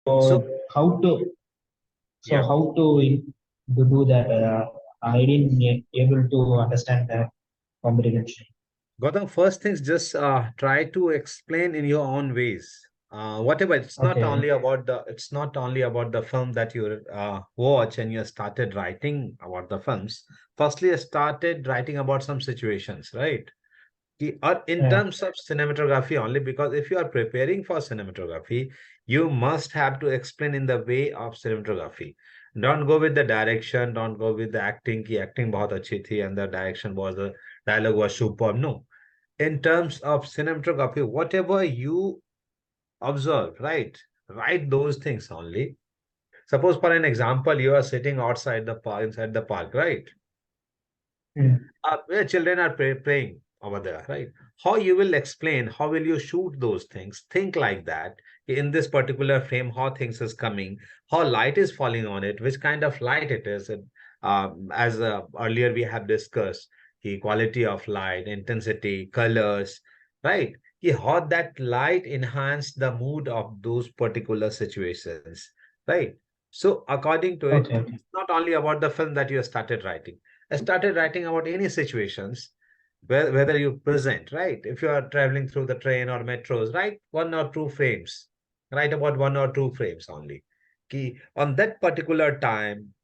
So how to yeah, how to do that? I didn't able to understand the comprehension. Gautam, first things just try to explain in your own ways. Whatever, Okay. it's not only about the film that you watch and you started writing about the films. Firstly, I started writing about some situations, right? Or in Yeah. terms of cinematography only, because if you are preparing for cinematography, you must have to explain in the way of cinematography. Don't go with the direction, don't go with the acting, ki acting bahut achhi thi and the direction was the dialogue was superb. No, in terms of cinematography, whatever you observe, right? Write those things only. Suppose, for an example, you are sitting outside the park, inside the park, right? Mm. Where children are playing over there, right? How you will explain, how will you shoot those things? Think like that. In this particular frame, how things is coming, how light is falling on it, which kind of light it is. And, as earlier we have discussed, the quality of light, intensity, colors, right? How that light enhance the mood of those particular situations, right? So according to it, Okay. it's not only about the film that you started writing. I started writing about any situations, whether you present, right? If you are traveling through the train or metros, write one or two frames. Write about one or two frames only. Key on that particular time,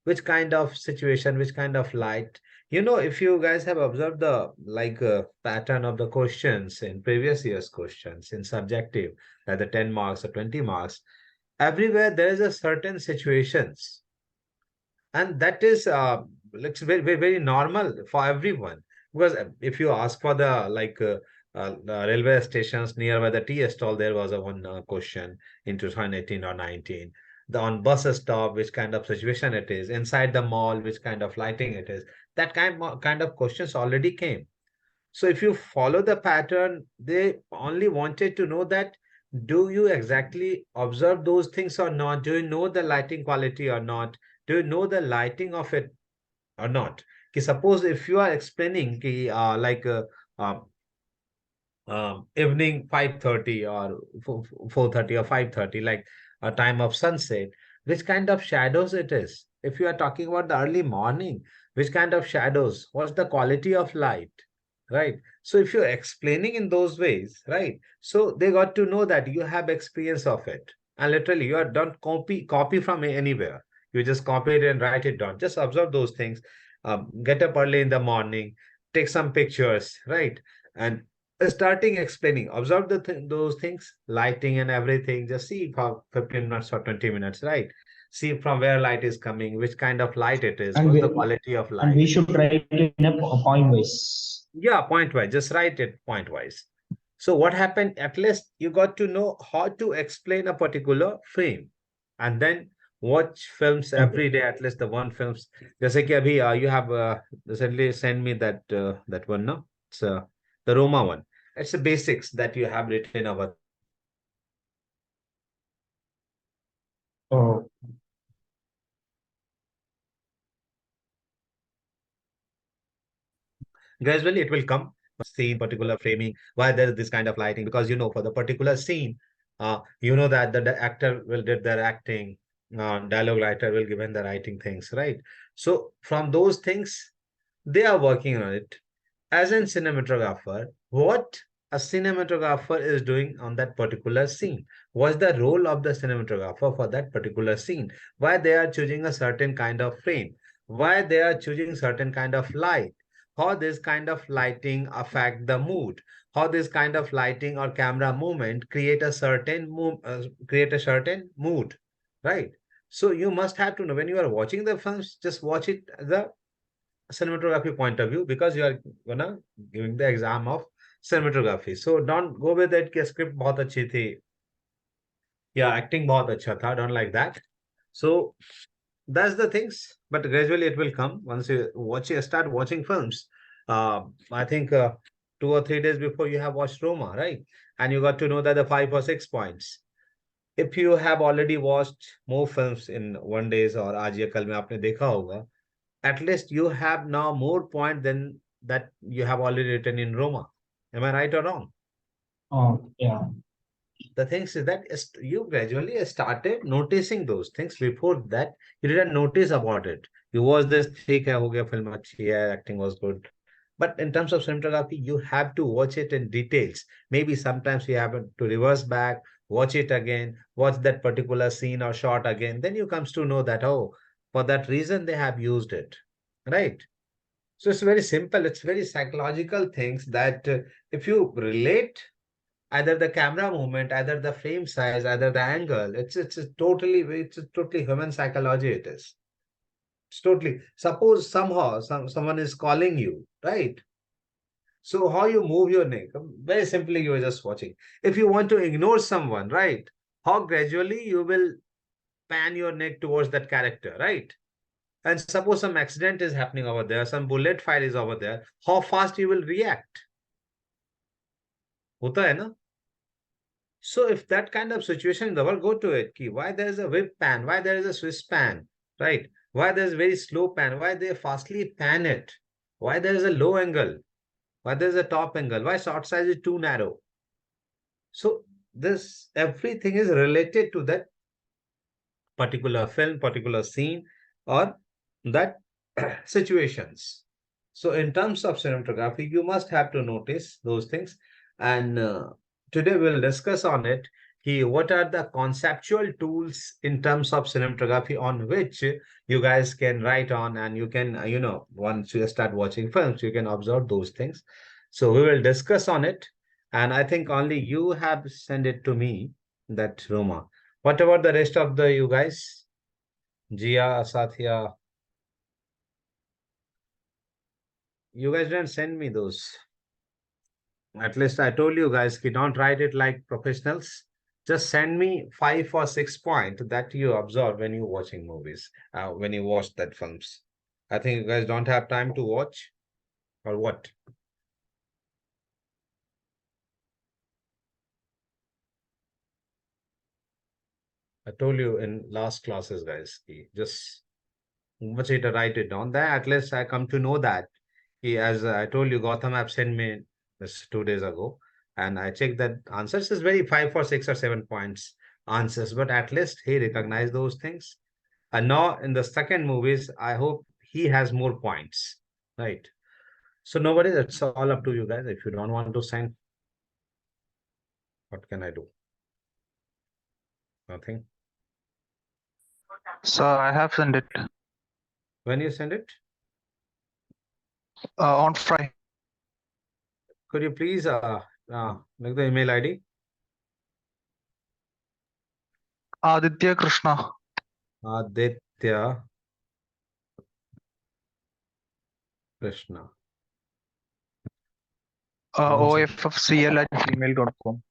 which kind of situation, which kind of light. If you guys have observed the pattern of the questions in previous year's questions in subjective, like the 10 marks or 20 marks, everywhere there is a certain situations, and that is looks very, very, very normal for everyone, because if you ask for the railway stations nearby the tea stall, there was a one question in 2018 or 19. The on bus stop, which kind of situation it is, inside the mall, which kind of lighting it is, that kind of questions already came. So if you follow the pattern, they only wanted to know that, do you exactly observe those things or not? Do you know the lighting quality or not? Do you know the lighting of it or not? Ki suppose if you are explaining ki, uh, evening 5:30 or 4:30 or 5:30, like a time of sunset, which kind of shadows it is? If you are talking about the early morning, which kind of shadows? What's the quality of light? Right. So if you're explaining in those ways, right? So they got to know that you have experience of it. And literally, you are don't copy from anywhere. You just copy it and write it down. Just observe those things. Get up early in the morning, take some pictures, right? And starting explaining, observe those things, lighting and everything. Just see for 15 minutes or 20 minutes, right? See from where light is coming, which kind of light it is, And what's the we quality of and light. we should write it in a point wise. Yeah, point wise. Just write it point wise. So what happened? At least you got to know how to explain a particular frame, and then watch films Okay. every day. At least the one films. जैसे कि अभी you have recently sent me that one, no? It's the Roma one. It's the basics that you have written over there. Oh, Gradually it will come. Scene, particular framing, why there is this kind of lighting, because for the particular scene, you know that the actor will did their acting, dialogue writer will given the writing things, right? So from those things, they are working on it. As a cinematographer, what a cinematographer is doing on that particular scene, what's the role of the cinematographer for that particular scene, why they are choosing a certain kind of frame, why they are choosing certain kind of light, how this kind of lighting affect the mood, how this kind of lighting or camera movement create a certain mood, right? So you must have to know when you are watching the films, just watch it the cinematography point of view, because you are gonna giving the exam of cinematography. So don't go with it कि script बहुत अच्छी थी या acting बहुत अच्छा था. Don't like that. So that's the things. But gradually it will come once you start watching films. I think 2 or 3 days before you have watched Roma, right? And you got to know that the 5 or 6 points. If you have already watched more films in one days or आज ये कल में आपने देखा होगा, at least you have now more point than that you have already written in Roma. Am I right or wrong? oh, yeah. the things is that you gradually started noticing those things. Before that, you didn't notice about it. You watch this, theek hai, ho gaya, film achhi hai, acting was good. But in terms of cinematography, you have to watch it in details. Maybe sometimes you have to reverse back, watch it again, watch that particular scene or shot again. Then you comes to know that, oh, for that reason they have used it, right? So it's very simple. It's very psychological things that if you relate either the camera movement, either the frame size, either the angle, it's a totally human psychology. It is. It's totally. Suppose somehow someone is calling you, right? So how you move your neck? Very simply, you are just watching. If you want to ignore someone, right? How gradually you will pan your neck towards that character, right? And suppose some accident is happening over there, some bullet fire is over there, how fast you will react? होता है ना? So if that kind of situation in the world, go to it. Ki why there is a whip pan? Why there is a Swiss pan? Right? Why there is very slow pan? Why they fastly pan it? Why there is a low angle? Why there is a top angle? Why shot size is too narrow? So this everything is related to that particular film, particular scene, or that situations. So, in terms of cinematography, you must have to notice those things. And today we'll discuss on it. What are the conceptual tools in terms of cinematography on which you guys can write on, and you can, once you start watching films, you can observe those things. So, we will discuss on it. And I think only you have sent it to me, that Roma. What about the rest of the you guys? Jia, Satya, you guys didn't send me those. At least I told you guys, don't write it like professionals. Just send me 5 or 6 points that you observe when you're watching movies, when you watch that films. I think you guys don't have time to watch, or what? I told you in last classes, guys, just much it write it down. Then at least I come to know that as I told you, Gotham have sent me this 2 days ago, and I checked that answers is very 5 or 6 or 7 points answers, but at least he recognized those things. And now in the second movies, I hope he has more points, right? So nobody, it's all up to you guys. If you don't want to send, what can I do? Nothing. So I have sent it When you send it, on Friday. could you please make the email ID? Aditya Krishna. Aditya Krishna. OFFCL@gmail.com.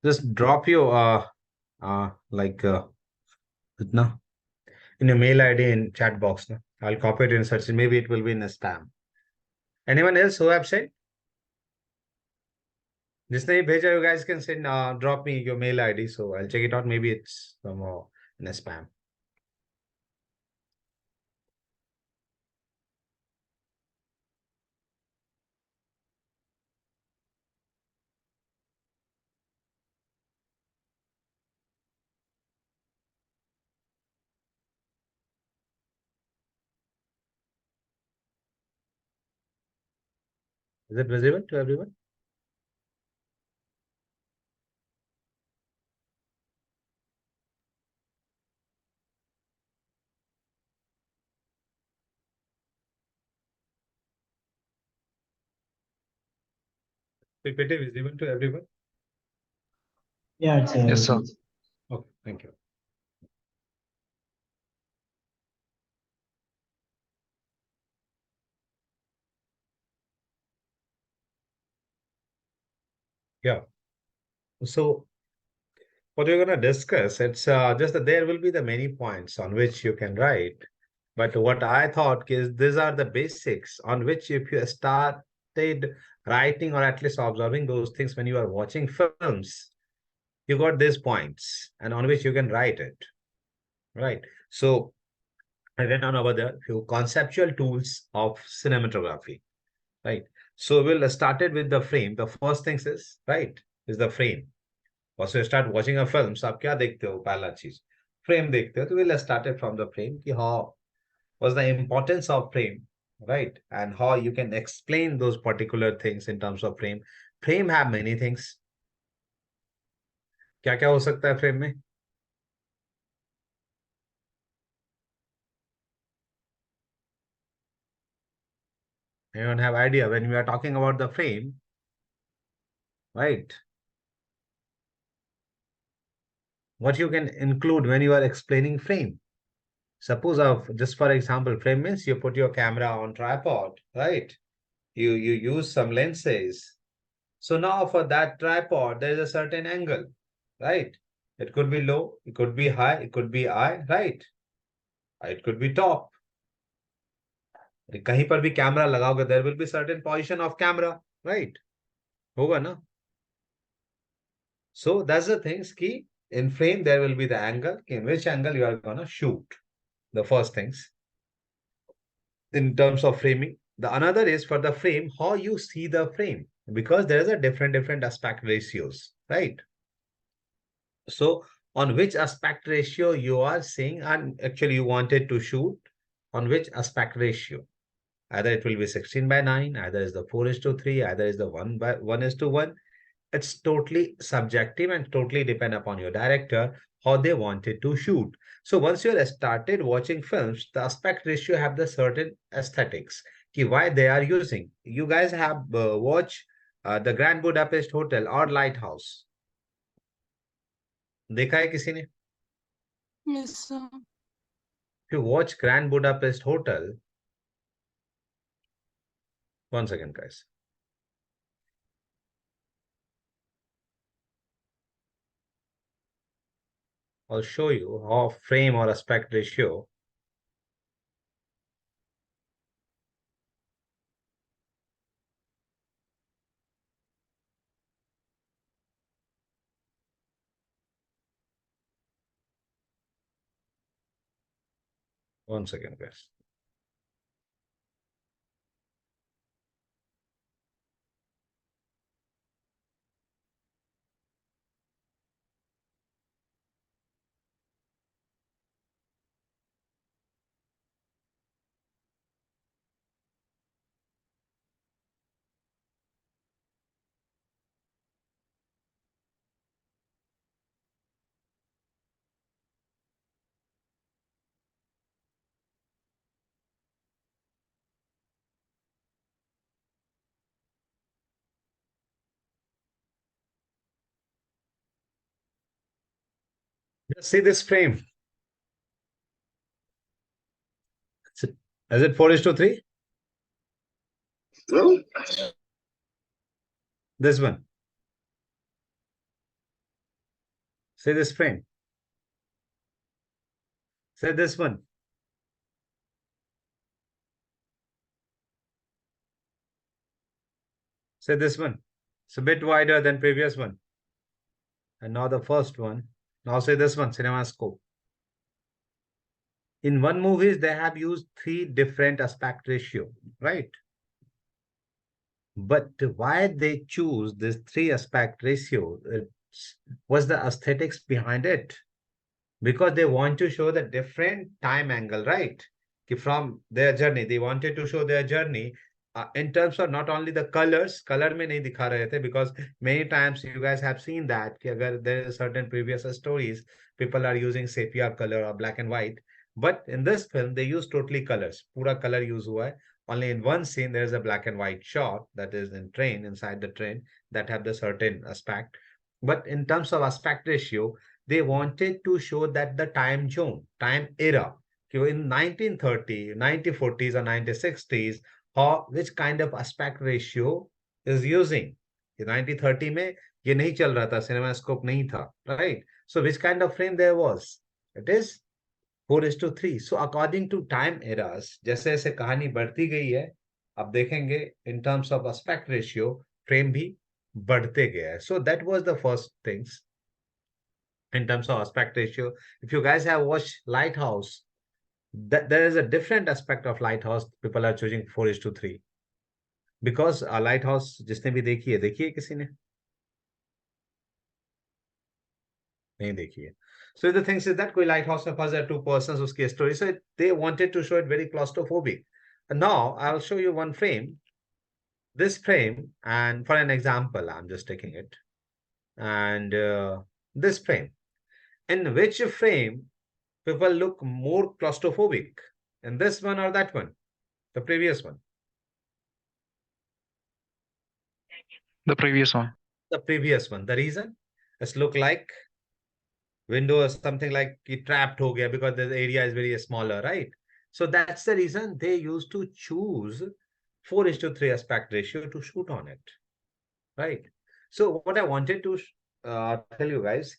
Just drop your like itna, in your mail ID in chat box. No? I'll copy it and search it. Maybe it will be in a spam. Anyone else who have said? जिसने ही भेजा, you guys can send drop me your mail ID, so I'll check it out. Maybe it's somehow in a spam. Is it visible to everyone? PPT visible to everyone? Yeah, it's Yes, sir. Okay, thank you. Yeah. So what we're gonna discuss, it's just that there will be the many points on which you can write. But what I thought is these are the basics on which if you started writing or at least observing those things when you are watching films, you got these points and on which you can write it, right? So I went on over there few conceptual tools of cinematography, right? So we'll start it with the frame. The first things is, right, is the frame. Once you start watching a film, so आप क्या देखते हो? पहला चीज frame देखते हो. तो we'll start it from the frame कि how was the importance of frame, right? And how you can explain those particular things in terms of frame. Frame have many things. क्या क्या हो सकता है frame में? You don't have idea when we are talking about the frame, right? What you can include when you are explaining frame. Suppose of just for example, frame means you put your camera on tripod, right? You use some lenses. So now for that tripod, there is a certain angle, right? It could be low, it could be high, it could be high, right? It could be top. कहीं पर भी camera लगाओगे, there will be certain position of camera, right? होगा ना? So that's the things कि in frame there will be the angle, in which angle you are gonna shoot. The first things in terms of framing. The another is for the frame, how you see the frame, because there is a different aspect ratios, right? So on which aspect ratio you are seeing, and actually you wanted to shoot on which aspect ratio. Either it will be 16:9, either is the 4:3, either is the 1:1. It's totally subjective and totally depend upon your director how they wanted to shoot. So once you have started watching films, the aspect ratio have the certain aesthetics. Ki why they are using. You guys have watched the Grand Budapest Hotel or Lighthouse. देखा है किसी ने? Yes, sir. If you watch Grand Budapest Hotel, one second, guys. I'll show you how frame or aspect ratio. One second, guys. Just see this frame. Is it 4:3? No. This one. See this frame. Say this one. Say this one. It's a bit wider than previous one. And now the first one. Now say this one, CinemaScope. In one movies, they have used 3 different aspect ratio, right? But why they choose this 3 aspect ratio? What's the aesthetics behind it? Because they want to show the different time angle, right? From their journey, they wanted to show their journey in terms of not only the colors, color में नहीं दिखा रहे थे, because many times you guys have seen that कि अगर there is certain previous stories, people are using sepia color or black and white, but in this film they use totally colors, पूरा color use हुआ है. Only in one scene there is a black and white shot, that is in train, inside the train, that have the certain aspect. But in terms of aspect ratio, they wanted to show that the time zone, time era, in 1930, 1940s or 1960s, how which kind of aspect ratio is using. In 1930 में ये नहीं चल रहा था, cinemascope नहीं था, right? So which kind of frame there was? It is 4:3. So according to time eras, जैसे जैसे कहानी बढ़ती गई है, अब देखेंगे in terms of aspect ratio, frame भी बढ़ते गया है. So that was the first things in terms of aspect ratio. If you guys have watched Lighthouse, that there is a different aspect of Lighthouse. People are choosing 4:3. Because light house जिसने भी देखी है किसी ने? नहीं देखी है. So the thing is that कोई लाइट हाउस में फंस जाए, two persons उसकी story, so they wanted to show it very claustrophobic. And now I'll show you one frame, this frame, and for an example I'm just taking it, and this frame, in which frame people look more claustrophobic, in this one or that one, the previous one? The previous one. The previous one. The reason? It's look like window or something like it trapped ho gaya because the area is very smaller, right? So that's the reason they used to choose 4:3 aspect ratio to shoot on it, right? So what I wanted to tell you guys,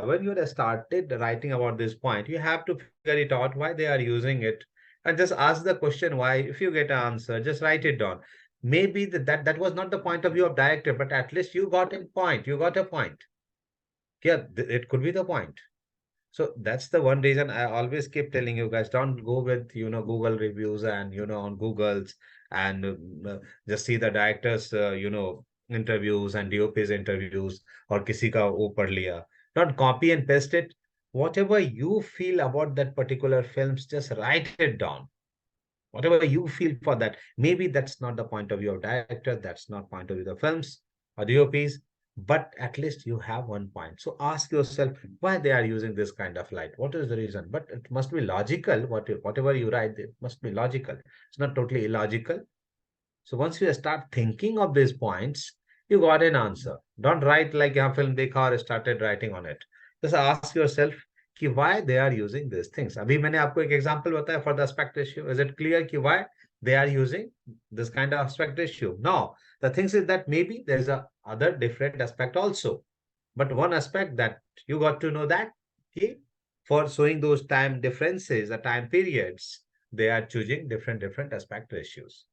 when you started writing about this point, you have to figure it out why they are using it, and just ask the question why. If you get an answer, just write it down. Maybe that was not the point of view of director, but at least you got a point. You got a point. Yeah, it could be the point. So that's the one reason I always keep telling you guys, don't go with, Google reviews and, on Google's, and just see the directors, interviews and DOP's interviews, or kisi ka wo pad liya. Don't copy and paste it. Whatever you feel about that particular films, just write it down. Whatever you feel for that. Maybe that's not the point of view of director, that's not point of view of the films or DOPs, but at least you have one point. So ask yourself why they are using this kind of light. What is the reason? But it must be logical. Whatever you write, it must be logical. It's not totally illogical. So once you start thinking of these points, you got an answer. Don't write like you have film dekha or started writing on it. Just ask yourself कि why they are using these things. अभी मैंने आपको एक example बताया for the aspect ratio. Is it clear कि why they are using this kind of aspect ratio? No, the things is that maybe there's a other different aspect also. But one aspect that you got to know that for showing those time differences, the time periods, they are choosing different aspect ratios.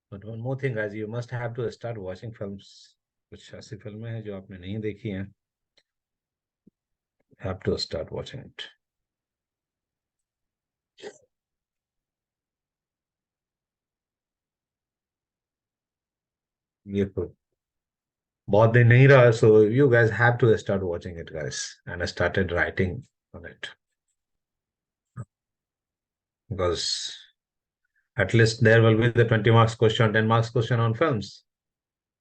But one more thing, guys, you must have to start watching films. कुछ ऐसी फिल्में हैं जो आपने नहीं देखी हैं. Have to start watching it. ये तो बहुत दिन नहीं रहा, so you guys have to start watching it, guys, and I started writing on it, because at least there will be the 20 marks question, 10 marks question on films.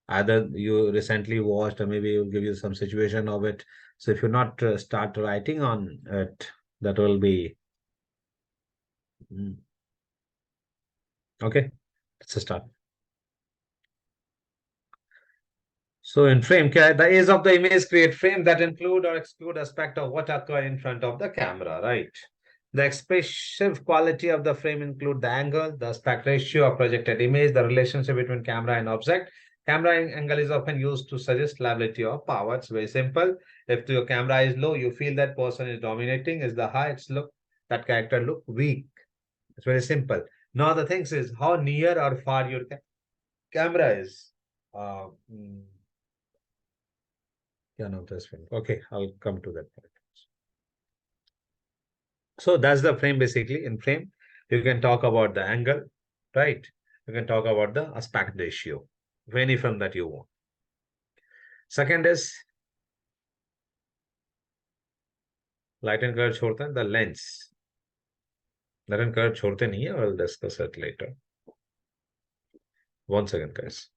Either you recently watched, or maybe you'll give you some situation of it. So if you not start writing on it, that will be okay. Let's start. So in frame, the aids of the image create frame that include or exclude aspect of what occur in front of the camera, right? The expressive quality of the frame include the angle, the aspect ratio of projected image, the relationship between camera and object. Camera angle is often used to suggest stability or power. It's very simple. If your camera is low, you feel that person is dominating. Is the high, that character look weak. It's very simple. Now the thing is how near or far your camera is. Yeah, no, that's fine. Okay, I'll come to that point. So that's the frame basically. In frame, you can talk about the angle, right? You can talk about the aspect ratio of any film that you want. Second is light and color छोड़ते हैं, the lens. Light and color छोड़ते नहीं है, I'll discuss it later. 1 second, guys.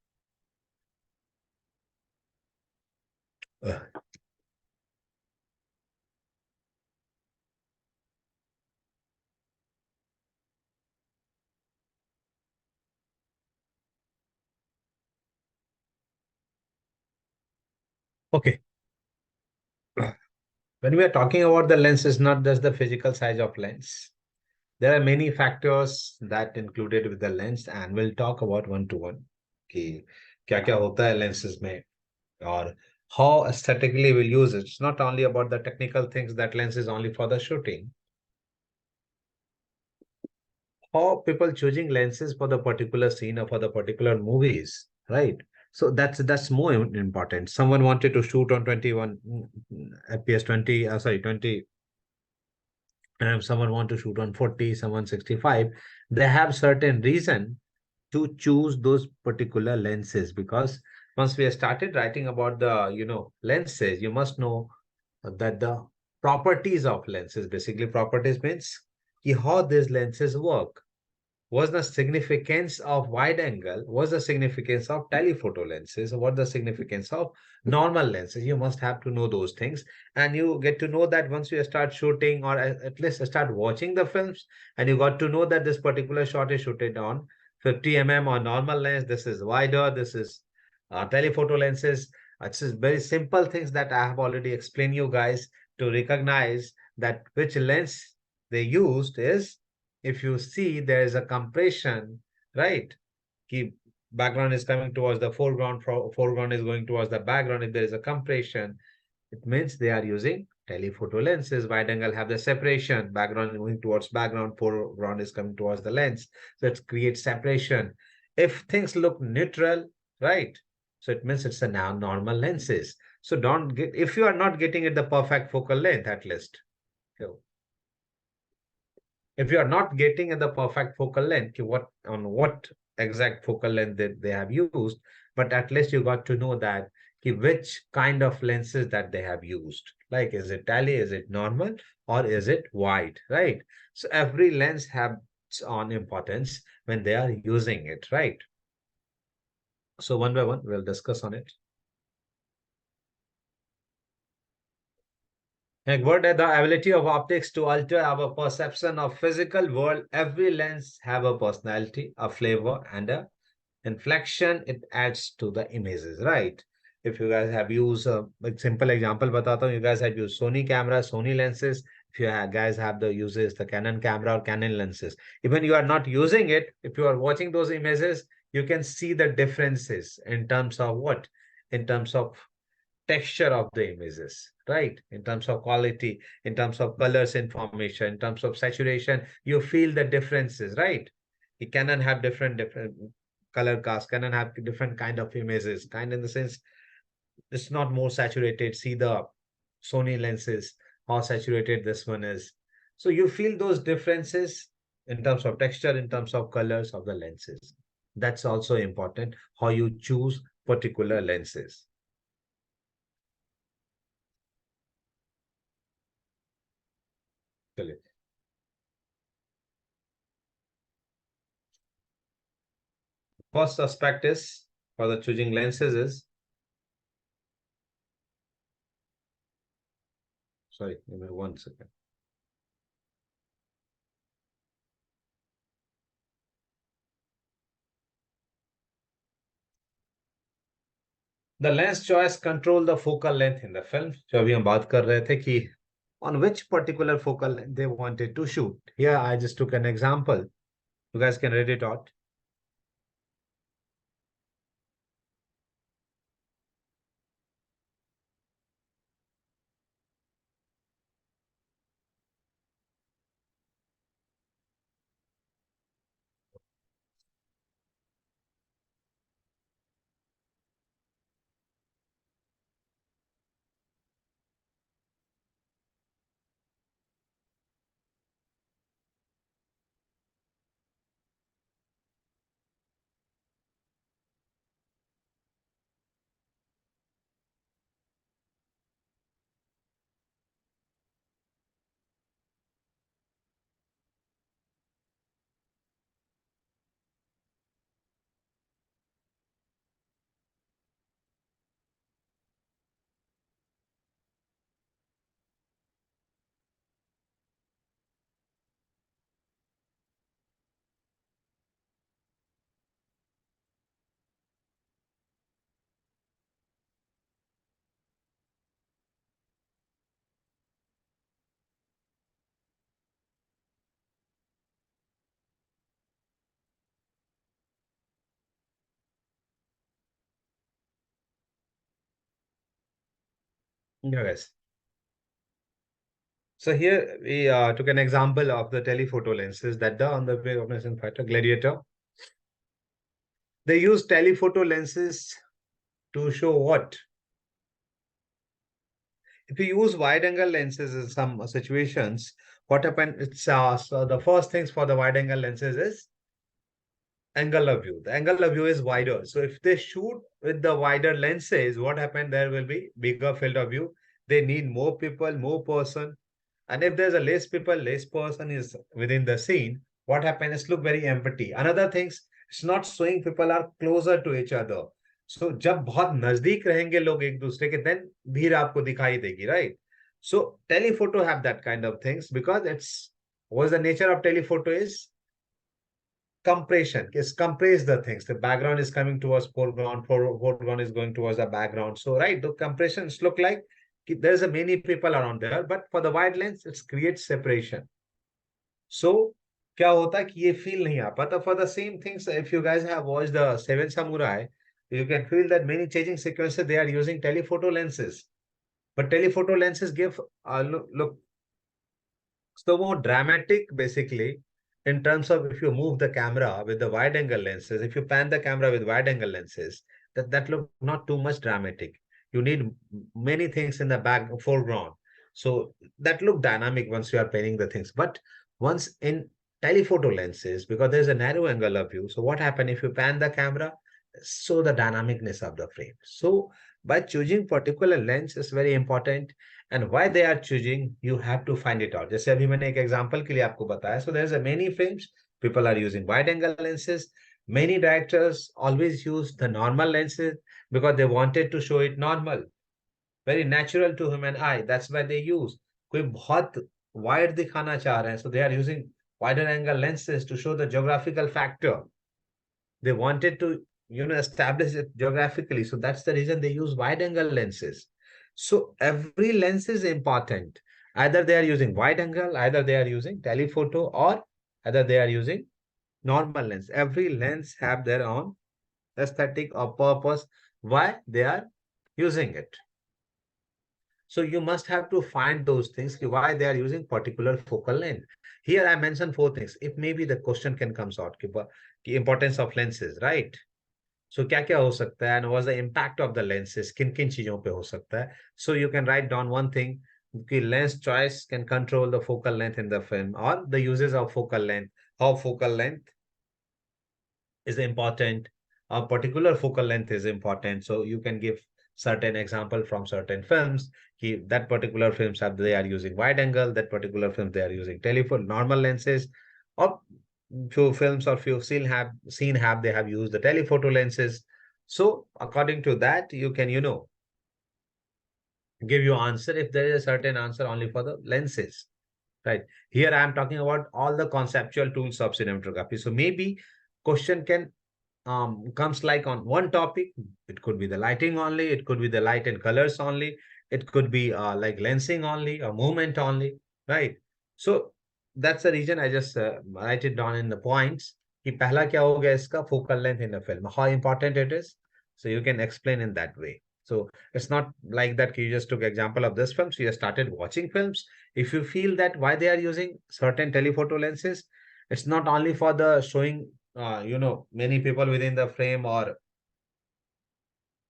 Okay. When we are talking about the lens, it's not just the physical size of lens. There are many factors that included with the lens, and we'll talk about one to one. कि क्या क्या होता है lenses में, or how aesthetically we'll use it. It's not only about the technical things that lens is only for the shooting. How people choosing lenses for the particular scene or for the particular movies, right? So that's more important. Someone wanted to shoot on 21 fps 20 sorry 20 And if someone want to shoot on 40, someone 65, they have certain reason to choose those particular lenses, because once we have started writing about the lenses, you must know that the properties of lenses, basically properties means how these lenses work. What's the significance of wide angle? What's the significance of telephoto lenses? What the significance of normal lenses? You must have to know those things, and you get to know that once you start shooting, or at least start watching the films, and you got to know that this particular shot is shooted on 50 mm on normal lens. This is wider. This is telephoto lenses. It's just very simple things that I have already explained you guys to recognize that which lens they used is, if you see there is a compression, right? Keep background is coming towards the foreground, foreground is going towards the background. If there is a compression, it means they are using telephoto lenses. Wide angle have the separation, background going towards background, foreground is coming towards the lens. So it creates separation. If things look neutral, right? So it means it's a now normal lenses. So don't get, if you are not getting it the perfect focal length, at least. So if you are not getting at the perfect focal length, what exact focal length they have used, but at least you got to know that which kind of lenses that they have used. Like, is it tele, is it normal, or is it wide, right? So every lens has its own importance when they are using it, right? So one by one, we'll discuss on it. Like, what are the ability of optics to alter our perception of physical world? Every lens have a personality, a flavor, and a inflection it adds to the images, right? If you guys have used like simple example batata hu, you guys have used Sony camera, Sony lenses. If you guys have the uses the Canon camera or Canon lenses, even you are not using it, if you are watching those images, you can see the differences in terms of what, in terms of texture of the images, right? In terms of quality, in terms of colors information, in terms of saturation, you feel the differences, right? It cannot have different color cast, cannot have different kind of images, kind in the sense it's not more saturated. See the Sony lenses, how saturated this one is. So you feel those differences in terms of texture, in terms of colors of the lenses. That's also important, how you choose particular lenses. First aspect is for the choosing lenses is, sorry, give me 1 second. The lens choice control the focal length in the film. जो अभी हम बात कर रहे थे कि on which particular focal length they wanted to shoot. Here I just took an example. You guys can read it out. Yeah, guys. So here we took an example of the telephoto lenses that are on the way of fighter Gladiator. They use telephoto lenses to show what? if you use wide angle lenses in some situations, what happens? It's so the first things for the wide angle lenses is angle of view. The angle of view is wider. So if they shoot with the wider lenses, what happened? There will be bigger field of view. They need more people, more person. And if there's a less people, less person is within the scene, what happens is look very empty. Another things, it's not showing people are closer to each other. So जब बहुत नजदीक रहेंगे लोग एक दूसरे के, then भीड़ आपको दिखाई देगी, right? So telephoto have that kind of things because it's what's the nature of telephoto is compression. Is compress the things. The background is coming towards foreground, foreground is going towards the background. So right, the compressions look like there's a many people around there, but for the wide lens, it creates separation. So क्या होता है कि ये feel नहीं आ पाता. For the same things, if you guys have watched the Seven Samurai, you can feel that many changing sequences they are using telephoto lenses, but telephoto lenses give look so more dramatic basically in terms of if you move the camera with the wide angle lenses, if you pan the camera with wide angle lenses, that look not too much dramatic. You need many things in the back foreground. So that look dynamic once you are panning the things. But once in telephoto lenses, because there's a narrow angle of view, so what happens if you pan the camera? So the dynamicness of the frame. So by choosing particular lens is very important. And why they are choosing, you have to find it out. जैसे अभी मैंने एक example के लिए आपको बताया. So there's a many frames. People are using wide angle lenses. Many directors always use the normal lenses because they wanted to show it normal, very natural to human eye. That's why they use. कोई बहुत wide दिखाना चाह रहे हैं, so they are using wider angle lenses to show the geographical factor. They wanted to, establish it geographically. So that's the reason they use wide angle lenses. So every lens is important. Either they are using wide angle, either they are using telephoto, or either they are using normal lens. Every lens have their own aesthetic or purpose why they are using it. So you must have to find those things, why they are using particular focal length. Here I mentioned four things. If maybe the question can comes out, the importance of lenses, right? So क्या क्या हो सकता है, and what's the impact of the lenses, किन किन चीजों पे हो सकता है. So you can write down one thing, कि lens choice can control the focal length in the film, or the uses of focal length, how focal length is important, a particular focal length is important. So you can give certain example from certain films. That particular films have they are using wide angle, that particular film they are using telephone normal lenses, or few films or few scene have they have used the telephoto lenses. So according to that, you can give your answer if there is a certain answer only for the lenses. Right. Here I am talking about all the conceptual tools of cinematography. So maybe question can comes like on one topic. It could be the lighting only, it could be the light and colors only, it could be like lensing only or movement only, right? So that's the reason I just write it down in the points कि पहला क्या होगा इसका focal length in a film, how important it is. So you can explain in that way. So it's not like that you just took example of this film, so you started watching films. If you feel that why they are using certain telephoto lenses, it's not only for the showing many people within the frame or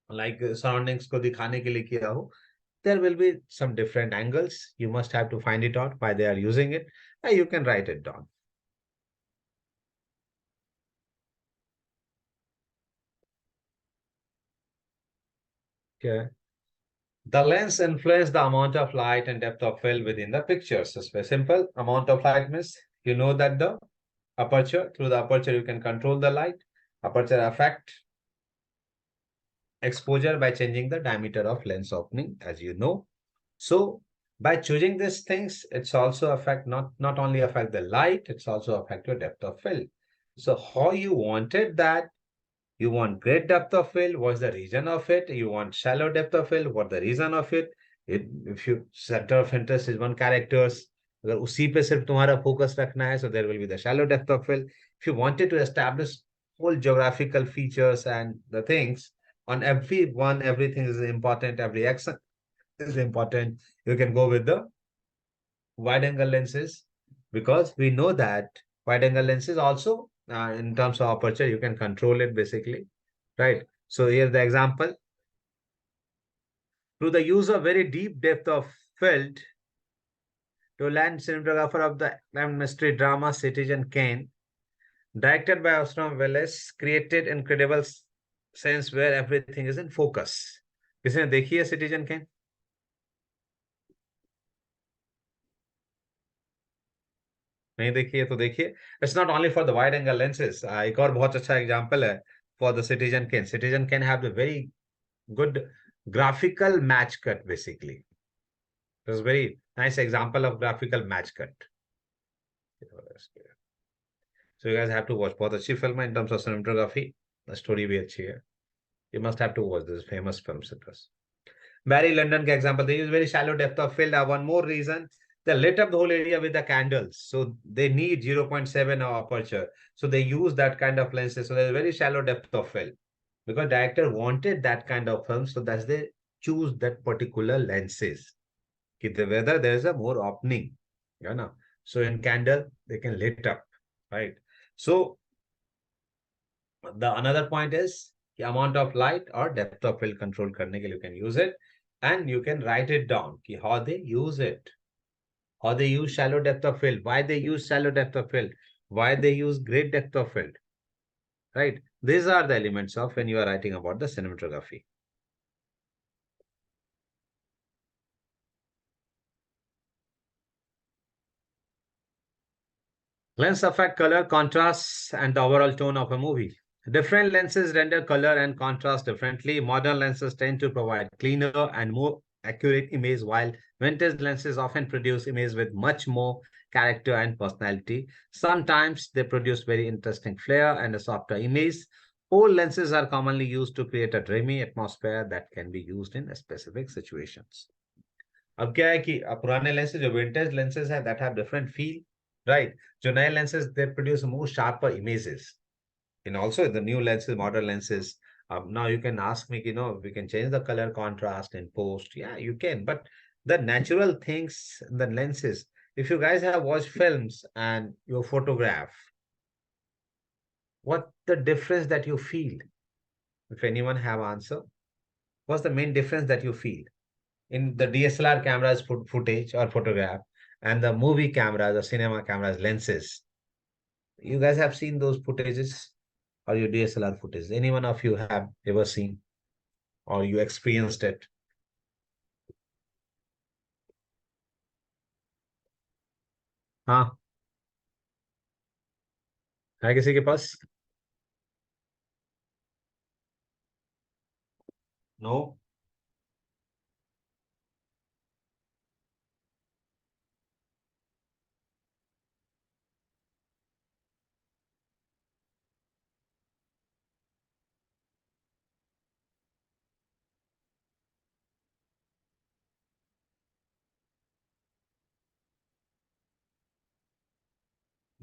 like surroundings को दिखाने के लिए किया हो. There will be some different angles. You must have to find it out why they are using it, and you can write it down. Okay. The lens influence the amount of light and depth of field within the pictures. It's very simple. Amount of light means you know that the aperture, through the aperture you can control the light. Aperture affect exposure by changing the diameter of lens opening, as you know. So by choosing these things, it's also affect not only affect the light, it's also affect your depth of field. So how you wanted that, you want great depth of field, what's the reason of it? You want shallow depth of field, what the reason of it? If you center of interest is one characters, अगर उसी पे सिर्फ तुम्हारा focus रखना है, so there will be the shallow depth of field. If you wanted to establish whole geographical features and the things on everything is important, every action is important, you can go with the wide angle lenses, because we know that wide angle lenses also in terms of aperture you can control it basically, right? So here's the example. through the use of very deep depth of field to land cinematographer of the mystery drama Citizen Kane, directed by Osram Welles, created incredible sense where everything is in focus. किसी ने देखी है Citizen Kane? नहीं देखी है तो देखिए. It's not only for the wide angle lenses. एक और बहुत अच्छा एग्जांपल है for the Citizen Kane. Citizen Kane have the very good graphical match cut. Basically it was very nice example of graphical match cut. So you guys have to watch. बहुत अच्छी film है in terms of cinematography. The story भी अच्छी है. You must have to watch this famous film. Citrus. Barry Lyndon का example, they use very shallow depth of field. One more reason, they lit up the whole area with the candles, so they need 0.7 aperture, so they use that kind of lenses. So there's very shallow depth of field because director wanted that kind of film, so that's they choose that particular lenses. Whether there is a more opening, you know, so in candle they can lit up, right? So the another point is the amount of light or depth of field control करने के लिए you can use it, and you can write it down कि how they use it, how they use shallow depth of field, why they use shallow depth of field, why they use great depth of field, right? These are the elements of when you are writing about the cinematography. Lens affect color, contrast, and the overall tone of a movie. Different lenses render color and contrast differently. Modern lenses tend to provide cleaner and more accurate image, while vintage lenses often produce image with much more character and personality. Sometimes they produce very interesting flare and a softer image. Old lenses are commonly used to create a dreamy atmosphere that can be used in specific situations. अब क्या है कि पुराने lenses जो vintage lenses है that have different feel, right? जो नए lenses they produce more sharper images. And also the new lenses, modern lenses. Now you can ask me, you know, we can change the color contrast in post. Yeah, you can. But the natural things, the lenses, if you guys have watched films and you photograph, what the difference that you feel? If anyone have answer, what's the main difference that you feel in the DSLR cameras footage or photograph and the movie camera, the cinema cameras lenses? You guys have seen those footages or your DSLR footage? Any one of you have ever seen or you experienced it? हाँ, है किसी के पास? No?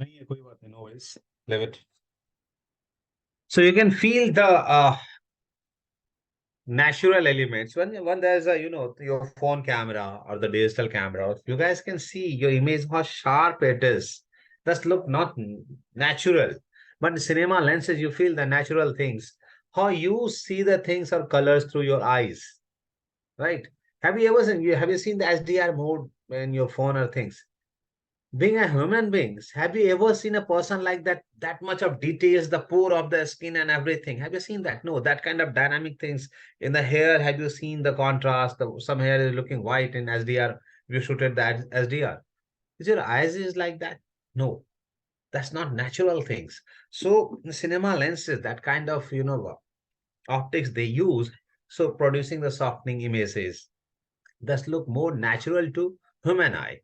नहीं है, कोई बात नहीं. No worries. Leave it. So you can feel the natural elements when there's a, you know, your phone camera or the digital camera, you guys can see your image how sharp it is. That's look not natural. But in cinema lenses you feel the natural things, how you see the things or colors through your eyes, right? Have you seen the SDR mode in your phone or things? Being a human beings, have you ever seen a person like that, that much of details, the pore of the skin and everything? Have you seen that? No, that kind of dynamic things in the hair. Have you seen the contrast? Some hair is looking white in SDR. You shooted that SDR. Is your eyes is like that? No, that's not natural things. So cinema lenses, that kind of, you know, optics they use, so producing the softening images, thus look more natural to human eye.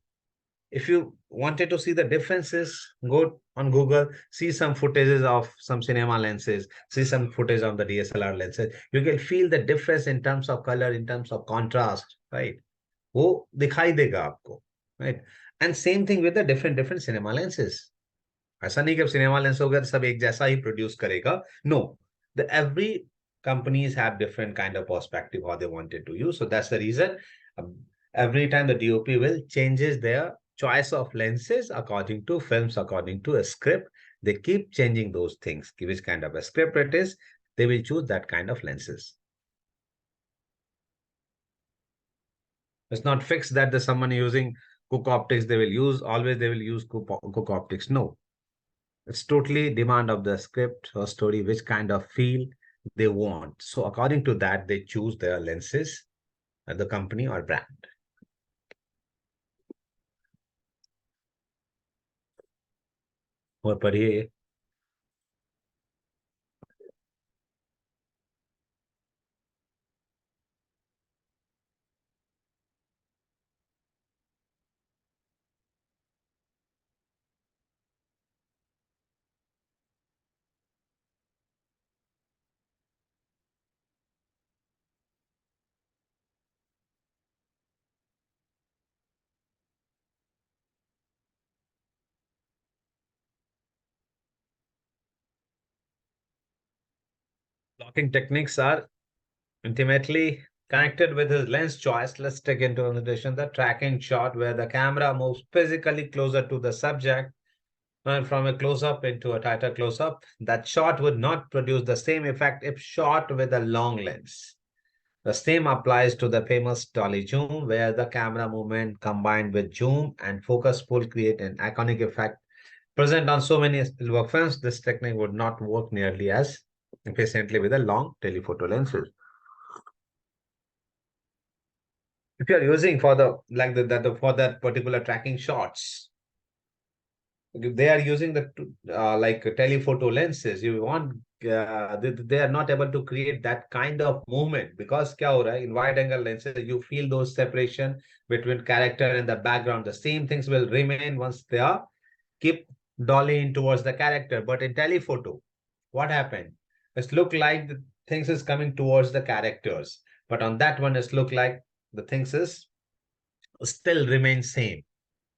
If you wanted to see the differences, go on Google, see some footages of some cinema lenses, see some footage of the DSLR lenses. You can feel the difference in terms of color, in terms of contrast, right? वो दिखाई देगा आपको, right? And same thing with the different cinema lenses. ऐसा नहीं कि cinema lens होगा तो सब एक जैसा ही प्रोड्यूस करेगा. No, the every companies have different kind of perspective how they wanted to use. So that's the reason every time the DOP will changes their choice of lenses according to films, according to a script. They keep changing those things. Which kind of a script it is, they will choose that kind of lenses. It's not fixed that the someone using Cook optics they will use, always they will use Cook optics. No, it's totally demand of the script or story, which kind of feel they want. So according to that, they choose their lenses at the company or brand. और पढ़िए Blocking techniques are intimately connected with his lens choice. Let's take into consideration the tracking shot where the camera moves physically closer to the subject and from a close-up into a tighter close-up. That shot would not produce the same effect if shot with a long lens. The same applies to the famous dolly zoom, where the camera movement combined with zoom and focus pull create an iconic effect present on so many silver films. This technique would not work nearly as efficiently with the long telephoto lenses. If you are using for the like for that particular tracking shots, they are using the like telephoto lenses. You want they are not able to create that kind of movement because kya ho raha hai, in wide angle lenses you feel those separation between character and the background. The same things will remain once they are keep dollying towards the character. But in telephoto, what happened? It's look like the things is coming towards the characters, but on that one it's look like the things is still remain same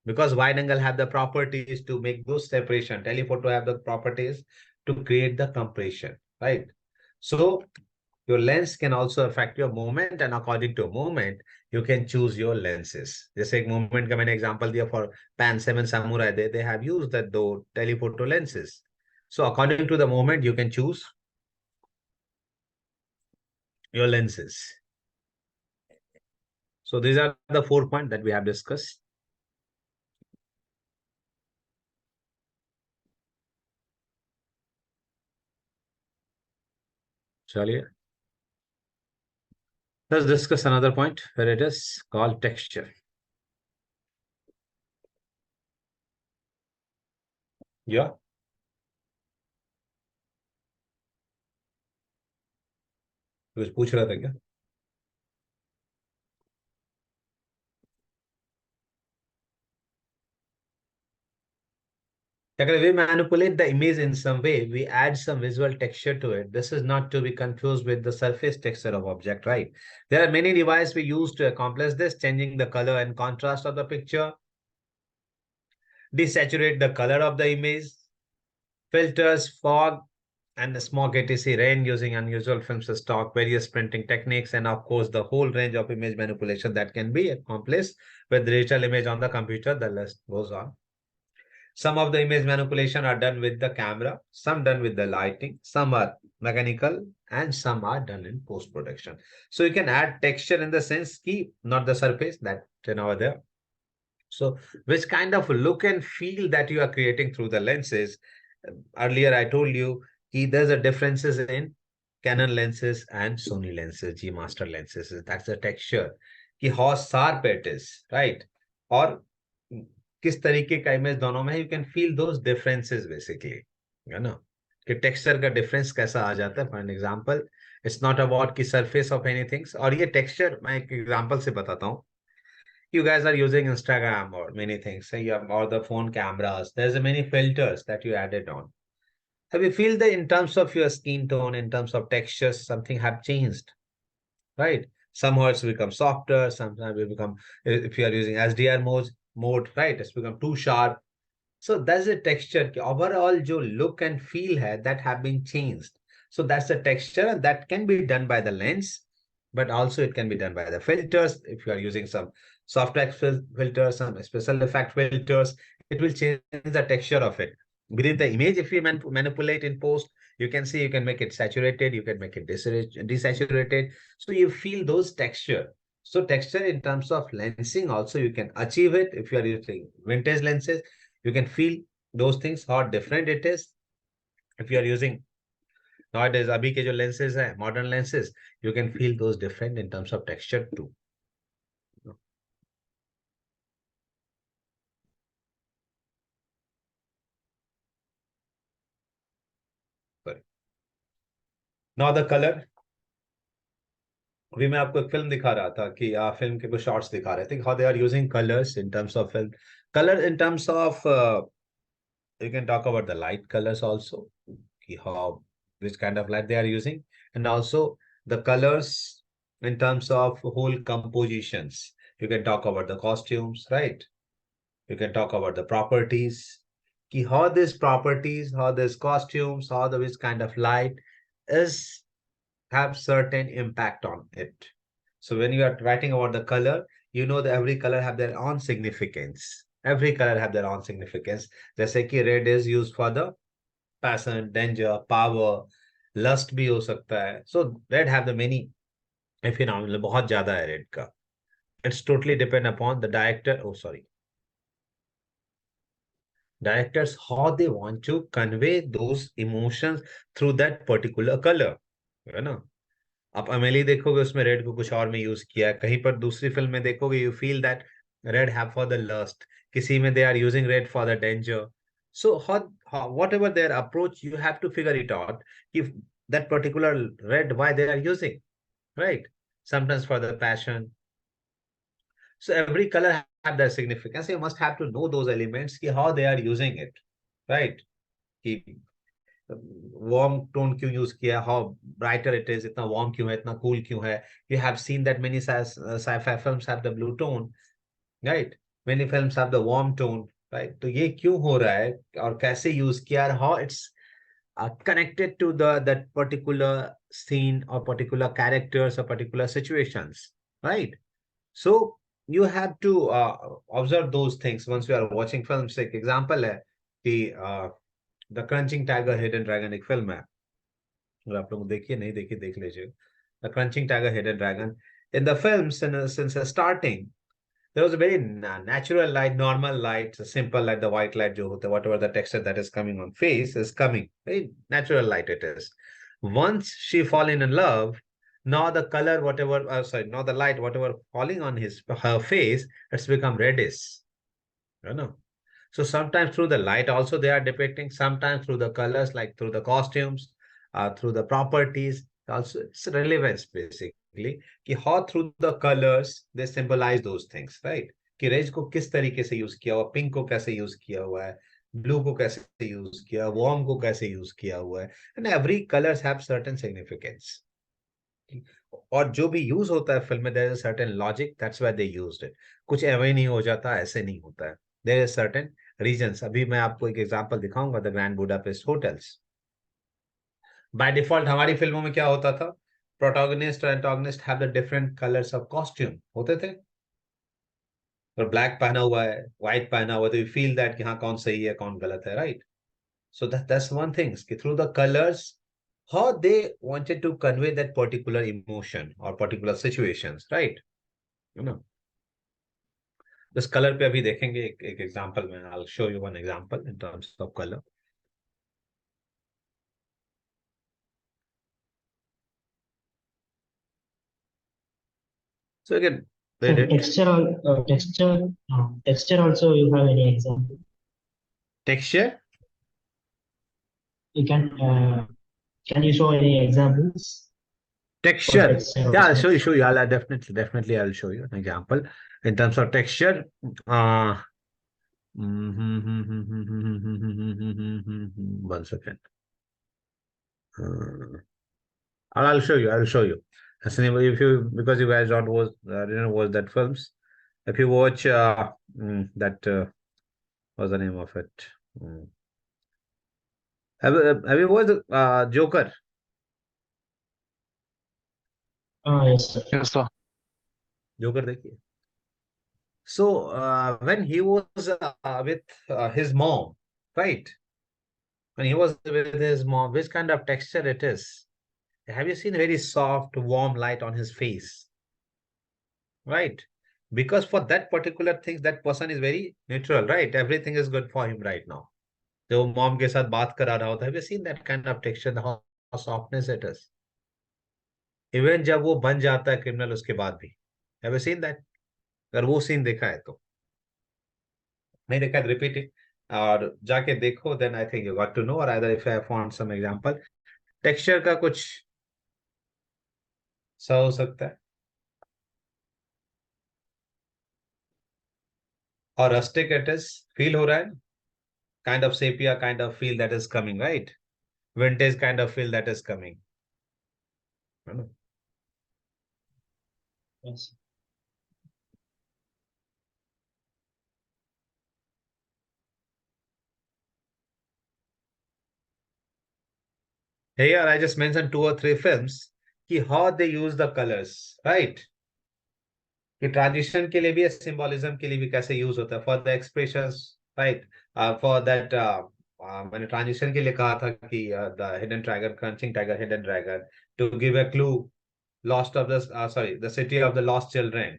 because wide angle have the properties to make those separation. Telephoto have the properties to create the compression, right? So your lens can also affect your movement, and according to movement, you can choose your lenses. जैसे एक movement का मैंने example दिया for Pan 7 Samurai, they have used that though telephoto lenses. So according to the movement, you can choose your lenses. So these are the 4 points that we have discussed. चलिए. Let's discuss another point where it is called texture. Yeah. कुछ पूछ रहा था क्या? We manipulate the image in some way, we add some visual texture to it. This is not to be confused with the surface texture of object, right? There are many devices we use to accomplish this, changing the color and contrast of the picture, desaturate the color of the image, filters, fog, and smoke etc. rain using unusual film stock, various printing techniques, and of course the whole range of image manipulation that can be accomplished with digital image on the computer. The list goes on. Some of the image manipulation are done with the camera, some done with the lighting, some are mechanical, and some are done in post-production. So you can add texture in the sense key, not the surface that over there. So which kind of look and feel that you are creating through the lenses. Earlier I told you there's a differences in Canon lenses and Sony lenses, G Master lenses. That's the texture. कि how sharp it is, right? और किस तरीके का image दोनों में, you can feel those differences basically, है ना, कि टेक्सचर का डिफरेंस कैसा आ जाता है. For an example, it's not about की सरफेस ऑफ एनीथिंग. और ये टेक्सचर मैं एक एग्जांपल से बताता हूँ. You guys are using Instagram or many things, say you have, or the phone cameras. There's many filters that you added on. Have you feel that in terms of your skin tone, in terms of textures, something have changed, right? Somehow it's become softer. Sometimes it become, if you are using SDR mode, right? It's become too sharp. So that's the texture. Overall, jo look and feel hai, that have been changed. So that's the texture, and that can be done by the lens, but also it can be done by the filters. If you are using some soft filters, some special effect filters, it will change the texture of it. Within the image, if you manipulate in post, you can see you can make it saturated, you can make it desaturated. So you feel those texture. So texture in terms of lensing also you can achieve it if you are using vintage lenses. You can feel those things how different it is. If you are using nowadays abhi ke jo lenses hai, modern lenses, you can feel those different in terms of texture too. Sorry. Now the color. अभी मैं आपको एक film दिखा रहा था कि film के कुछ शॉट्स दिखा रहे थे how they are using colours in terms of film colour in terms of you can talk about the light colors also ki how which kind of light they are using and also the colors in terms of whole compositions. You can talk about the costumes, right? You can talk about the properties ki how these properties, how these costumes, how the which kind of light is have certain impact on it. So when you are writing about the color, you know that every color have their own significance. Every color have their own significance. जैसे कि red is used for the passion, danger, power, lust भी हो सकता है. So red have the many phenomenal बहुत ज्यादा है red का. It's totally depend upon the director. Oh, sorry. Directors how they want to convey those emotions through that particular color. है ना? आप अमेली देखोगे उसमें रेड को कुछ और में यूज किया है कहीं पर दूसरी फिल्म में देखोगे you feel that red have for the lust किसी में they are using red for the danger so whatever their approach you have to figure it out कि that particular red why they are using right sometimes for the passion so every color have their significance you must have to know those elements ki how they are using it right कि warm tone क्यों use किया how brighter it is इतना warm क्यों है इतना cool क्यों है you have seen that many sci-fi films have the blue tone right many films have the warm tone right तो ये क्यों हो रहा है और कैसे यूज किया और how it's connected to the that particular scene or particular characters or particular situations right so you have to observe those things once you are watching films like example है कि the Crouching Tiger Hidden Dragon एक film है अगर आप लोग देखिए नहीं देखिए देख लीजिए the Crouching Tiger Hidden Dragon in the film since the starting there was a very natural light normal light a simple light the white light jo hota whatever the texture that is coming on face is coming very natural light it is once she fallen in love now the color whatever sorry now the light whatever falling on her face it's become reddish you know so sometimes through the light also they are depicting, sometimes through the colors, like through the costumes, through the properties. Also, it's relevance basically. कि how through the colors they symbolize those things, right? कि raise को किस तरीके से use किया हुआ, pink को कैसे यूज किया हुआ है, ब्लू को कैसे यूज किया, वार्म को कैसे यूज किया हुआ है, and every colors have certain significance. और जो भी यूज होता है फिल्म में there is a certain logic that's why they used it कुछ एवे नहीं हो जाता ऐसे नहीं होता है देयर इज सर्टेन रीजंस अभी मैं आपको एक एग्जांपल दिखाऊंगा the grand Budapest hotels by default हमारी फिल्मों में क्या होता था प्रोटोगनिस्ट और antagonist have the different colours of costume होते थे और ब्लैक पहना हुआ है व्हाइट पहना हुआ है तो यू फील दैट कि हाँ कौन सही है कौन गलत है right so that's one thing through the colors how they wanted to convey that particular emotion or particular situations right you know this color पे अभी देखेंगे एक एग्जांपल में I'll show you one example in terms of color so again they So did texture also you have any example? texture You can you show any examples for texture texture yeah I'll also? show you I'll definitely I'll show you an example in terms of texture one second I'll show you. I'll show you. If you because you guys don't watch didn't watch that films. If you watch that what's the name of it? Mm. Have you watched Joker? Yes, sir. Yes, sir. Joker देखिए. So when he was with his mom, right? When he was with his mom, which kind of texture it is? Have you seen very soft, warm light on his face? right? Because for that particular thing, that person is very neutral, right? Everything is good for him right now. जो mom के साथ बात करा रहा होता है, have you seen that kind of texture, how softness it is? Even जब वो बन जाता है क्रिमिनल उसके बाद भी, have you seen that? अगर वो सीन देखा है तो, नहीं देखा है रिपीट इट और जाके देखो, then I think you got to know, और other if I found some example texture का कुछ सा हो सकता है, और रस्टिक इट इज, फील हो रहा है, kind of sepia kind of feel that is coming, right? Vintage kind of feel that is coming, है ना? Yes. Here I just mentioned 2 or 3 films कि how they use the colors, right? कि transition के लिए भी, symbolism के लिए भी कैसे यूज होता है, for the expressions, right? For that मैंने ट्रांजिशन के लिए कहा था कि the Hidden Tiger, Crouching Tiger, Hidden Tiger, to give a clue, lost of the sorry the City of the Lost Children,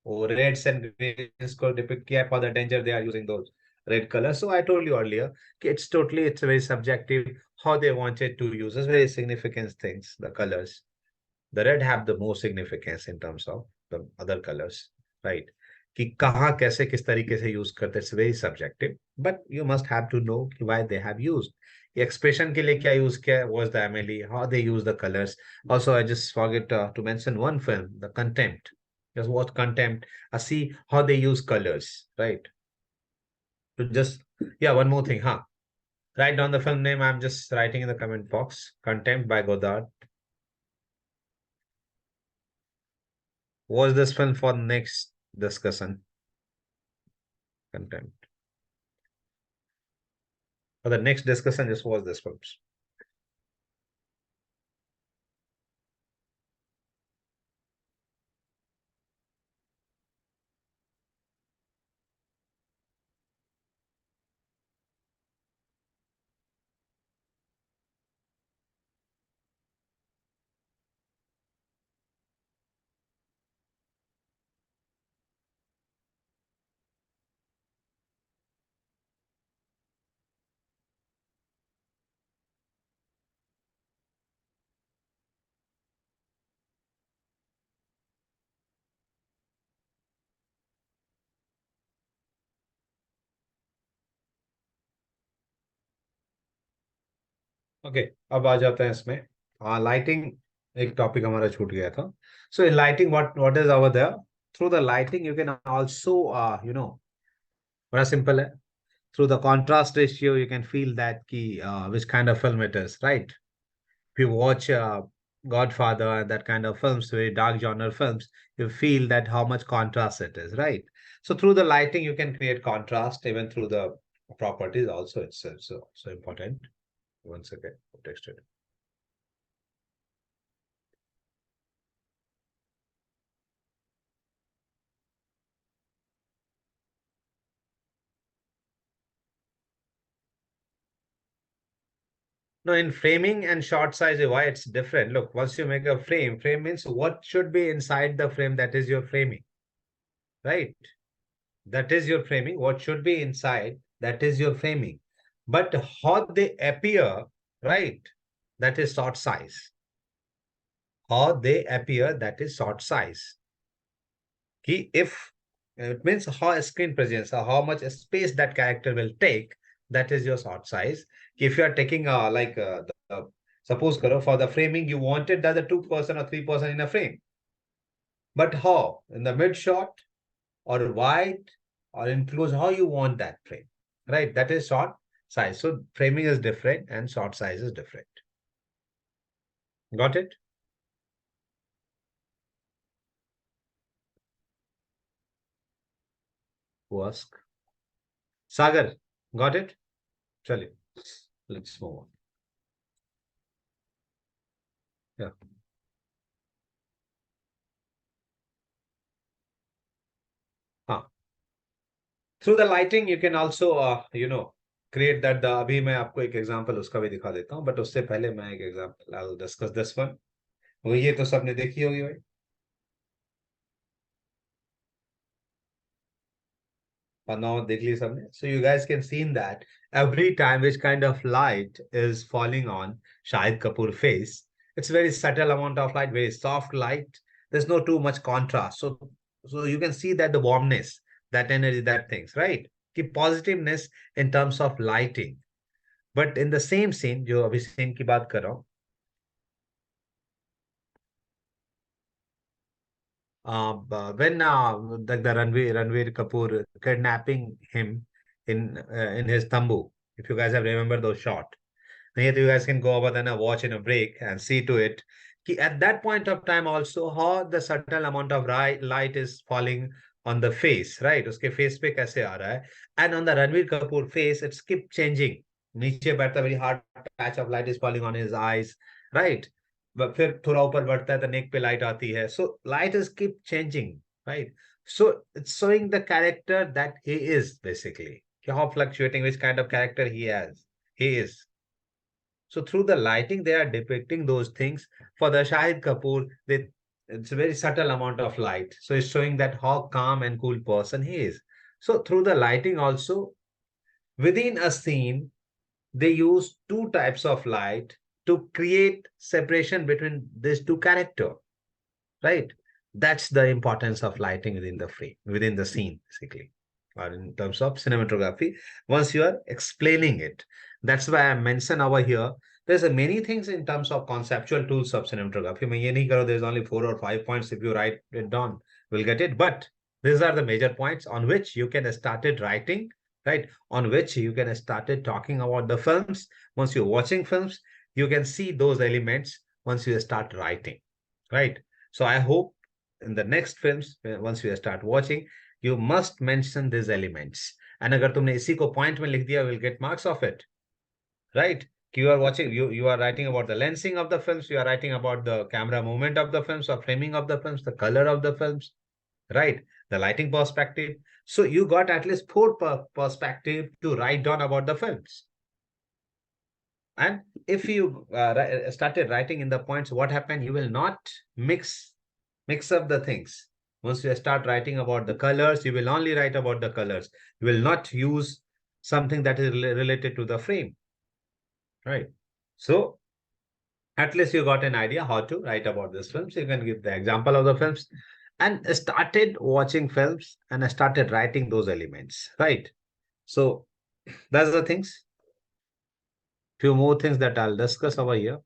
वो रेड्स एंड ग्रीन्स को depict किया for the danger they are using those red color. So I told you earlier it's very subjective how they wanted to use. It's very significant things, the colors. The red have the more significance in terms of the other colors, right? कि कहाँ कैसे किस तरीके से use करते हैं, it's very subjective, but you must have to know कि why they have used expression के लिए क्या यूज किया was the MLE, how they use the colours. Also I just forget to mention one film, the contempt. Just watch Contempt. See how they use colors, right? To just, yeah, one more thing, huh? Write down the film name. I'm just writing in the comment box. Contempt by Godard. Watch this film for next discussion. Contempt. For the next discussion, just watch this films. Okay, अब आ जाते हैं इसमें. हाँ, lighting एक topic हमारा छूट गया था. So in lighting what is over there, through the lighting you can also बड़ा सिंपल है. Through the contrast ratio you can feel that कि which kind of film it is, right? If you watch Godfather and that kind of films, very dark genre films, you feel that how much contrast it is, right? So through the lighting you can create contrast, even through the properties also. It's so important. Once again, texted. No, in framing and short size, why it's different. Look, once you make a frame means what should be inside the frame, that is your framing, right? That is your framing. What should be inside, that is your framing. But how they appear, right? That is short size. How they appear, that is short size. If it means how screen presence or how much space that character will take, that is your short size. If you are taking suppose for the framing you wanted that the 2% or 3% in a frame, but how in the mid shot or wide or in close, how you want that frame, right? That is short size. So framing is different and short size is different. Got it? Who ask? Sagar, got it? Chale, let's move on. Yeah. Through the lighting you can also create that the, अभी मैं आपको एक example उसका भी दिखा देता हूँ, but उससे पहले मैं एक example I will discuss this one. वो ये तो सबने देखी होगी भाई. now देख ली सबने. So you guys can see in that every time which kind of light is falling on Shahid Kapoor face, it's very subtle amount of light, very soft light. There's no too much contrast. So you can see that the warmness, that energy, that things, right? कि positiveness in terms of lighting. But in the same scene, जो अभी scene की बात कर रहा हूँ, when the Ranveer Kapoor kidnapping him in his tambu, if you guys have remembered those shot, then you guys can go over then watch in a break and see to it. At that point of time also how the subtle amount of light is falling on the face, right? उसके face पे कैसे आ रहा है, and on the Ranveer Kapoor face it's keep changing. नीचे बैठता very hard patch of light is falling on his eyes, right? फिर थोड़ा ऊपर बढ़ता है तो नेक पे लाइट आती है. So light is keep changing, right? So it's showing the character that he is basically, how fluctuating, which kind of character he is. So through the lighting, they are depicting those things. For the Shahid Kapoor, it's a very subtle amount of light. So it's showing that how calm and cool person he is. So through the lighting also, within a scene, they use two types of light to create separation between these two characters, right? That's the importance of lighting within the frame, within the scene, basically, or in terms of cinematography. Once you are explaining it, that's why I mentioned over here. There's a many things in terms of conceptual tools of cinematography. मैं ये नहीं करो, there's only 4 or 5 points. If you write it down, we'll get it. But these are the major points on which you can started writing, right? On which you can started talking about the films. Once you're watching films, you can see those elements once you start writing, right? So I hope in the next films, once you start watching, you must mention these elements. And अगर तुमने इसी को point में लिख दिया, will get marks of it, right? You are watching, you are writing about the lensing of the films, you are writing about the camera movement of the films, or framing of the films, the color of the films, right? The lighting perspective. So you got at least 4 perspective to write down about the films. And if you started writing in the points, what happened? You will not mix up the things. Once you start writing about the colors, you will only write about the colors. You will not use something that is related to the frame, right? So at least you got an idea how to write about this film. So you can give the example of the films and started watching films and started writing those elements, right? So that's the things. Few more things that I'll discuss over here.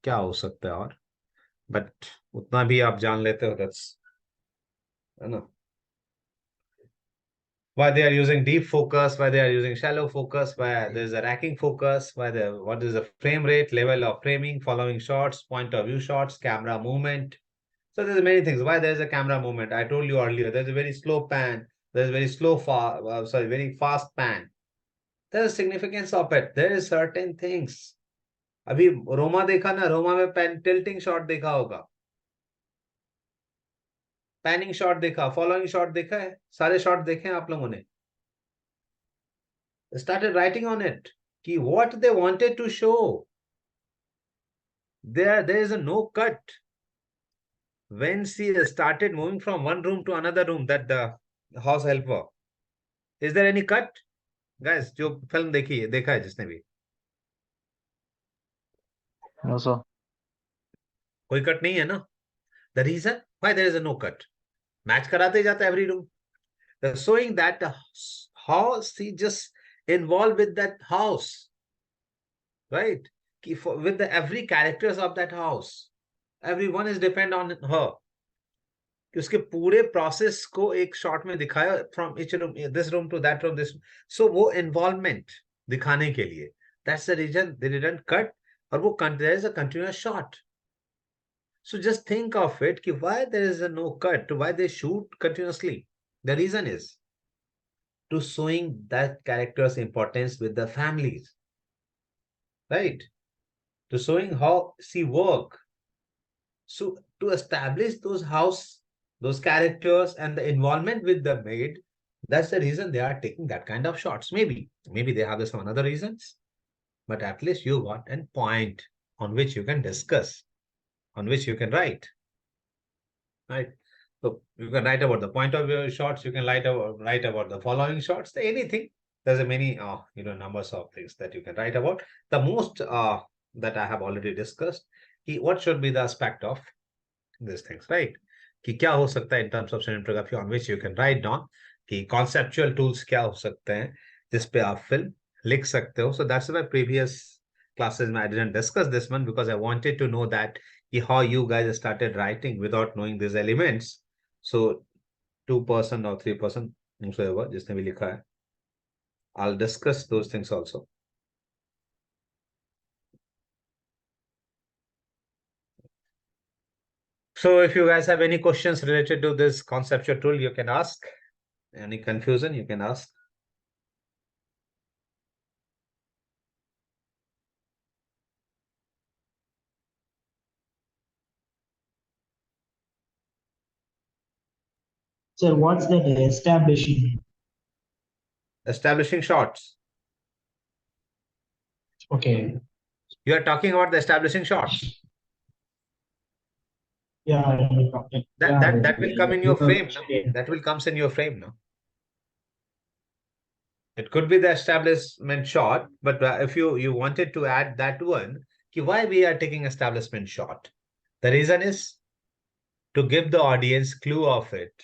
क्या हो सकता है और, but उतना भी आप जान लेते हो, that's, है ना? Why they are using deep focus, why they are using shallow focus, why there's a racking focus, what is the frame rate, level of framing, following shots, point of view shots, camera movement. So there's many things. Why there's a camera movement? I told you earlier, there's a very slow pan, there's very very fast pan. There's a significance of it. There is certain things. अभी रोमा देखा ना, रोमा में pen tilting shot देखा होगा, panning shot देखा, following shot देखा है, सारे शॉट देखे हैं आप लोगों ने. Started writing on it कि what they wanted to show. There is a no cut. When she started moving from one room to another room, that the house helper, is there any cut? Guys, जो film देखा है जिसने भी, No, sir. कोई cut नहीं है ना? The reason why there is a no cut, match कराते जाता है every room. They're showing that how she just involved with that house, right? With the every characters of that house, everyone is depend on her. कि उसके पूरे process को एक shot में दिखाया, from each room, this room to that room, this. So वो involvement दिखाने के लिए, that's the reason they didn't cut, और वो there is a continuous shot. So just think of it, कि why there is a no cut, why they shoot continuously. The reason is to showing that character's importance with the families, right? To showing how she work. So to establish those characters and the involvement with the maid, that's the reason they are taking that kind of shots. Maybe they have some other reasons, but at least you got a point on which you can discuss, on which you can write, right? So you can write about the point of view shots. You can write about the following shots. Anything. There's a many numbers of things that you can write about. The most that I have already discussed. What should be the aspect of these things, right? कि क्या हो सकता है in terms of cinematography on which you can write down कि conceptual tools क्या हो सकते हैं जिस पे आप फिल्म लिख सकते हो. So that's why previous classes I didn't discuss this one because I wanted to know that how you guys started writing without knowing these elements. So 2% or 3%, whosoever जिसने भी लिखा है, I'll discuss those things also. So if you guys have any questions related to this conceptual tool, you can ask. Any confusion, you can ask. Sir, what's that establishing? Establishing shots. Okay. You are talking about the establishing shots. Yeah. That will come in your frame. No? Yeah. That will comes in your frame. No? It could be the establishment shot, but if you wanted to add that one, why we are taking establishment shot? The reason is to give the audience clue of it.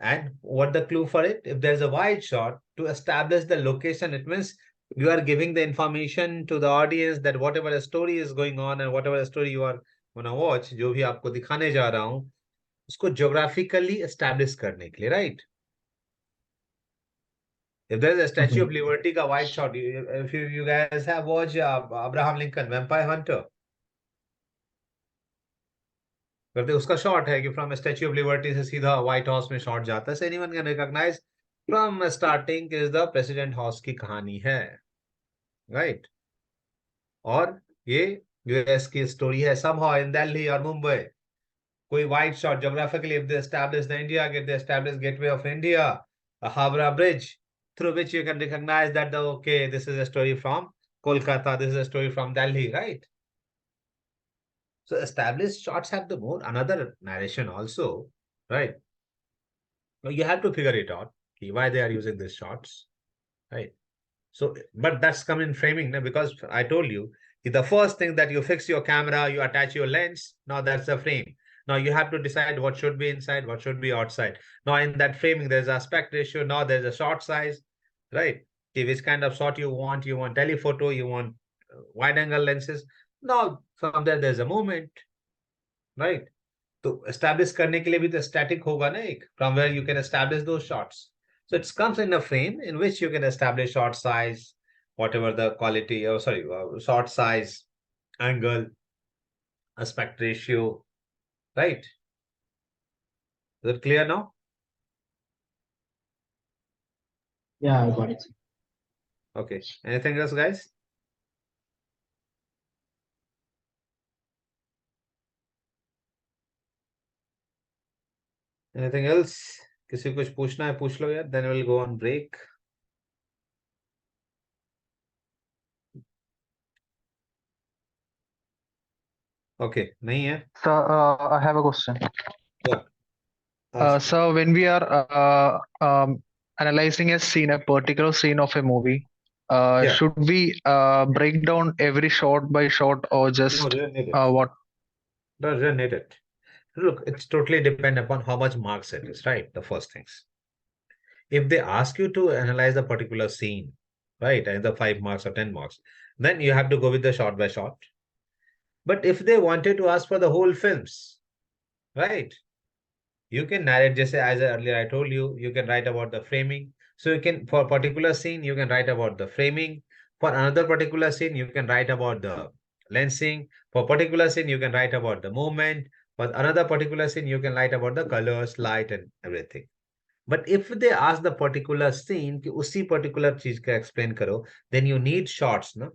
And what the clue for it? If there's a wide shot, to establish the location, it means you are giving the information to the audience that whatever the story is going on and whatever the story you are gonna watch, जो भी आपको दिखाने जा रहा हूँ, उसको geographically establish करने के लिए, right? If there is a Statue of Liberty का wide shot, if you guys have watched Abraham Lincoln, Vampire Hunter, करते उसका शॉट है कि फ्रॉम स्टैच्यू ऑफ लिबर्टी से सीधा व्हाइट हाउस में शॉट जाता है. Anyone can recognise from starting is the President House की कहानी है, राइट? और ये यूएस की स्टोरी है. समहाउ इन दिल्ली और मुंबई कोई wide shot geographically, if they establish the India Gate, they establish Gateway of India, Howrah Bridge, through which you can recognize that okay, this is a story from Kolkata, this is a story from Delhi, right? So established shots have the more another narration also, right? You have to figure it out why they are using these shots, right? So, but that's come in framing now, because I told you the first thing that you fix your camera, you attach your lens. Now that's the frame. Now you have to decide what should be inside, what should be outside. Now in that framing, there's aspect ratio. Now there's a shot size, right? Which kind of shot you want? You want telephoto, you want wide angle lenses. Now from there, there's a movement, right? तो establish करने के लिए भी तो static होगा ना एक, from where you can establish those shots. So it comes in a frame in which you can establish shot size, whatever the quality, shot size, angle, aspect ratio, right? Is it clear now? Yeah, I got it. Okay. Anything else, guys? Anything else? किसी को कुछ पूछना है पूछ लो यार. Then we'll go on break. Okay. नहीं है. So I have a question. Yeah. Ask. So when we are analyzing a scene, a particular scene of a movie, Yeah. should we break down every shot by shot or No, just you don't need it. what? No, you don't need it. Look, it's totally depend upon how much marks it is, right? The first things. If they ask you to analyze a particular scene, right, either 5 marks or 10 marks, then you have to go with the shot by shot. But if they wanted to ask for the whole films, right, you can narrate, just as earlier I told you, you can write about the framing. So you can, for a particular scene, you can write about the framing. For another particular scene, you can write about the lensing. For a particular scene, you can write about the movement. For another particular scene, you can write about the colors, light, and everything. But if they ask the particular scene कि उसी particular चीज का explain करो, then you need shots, no?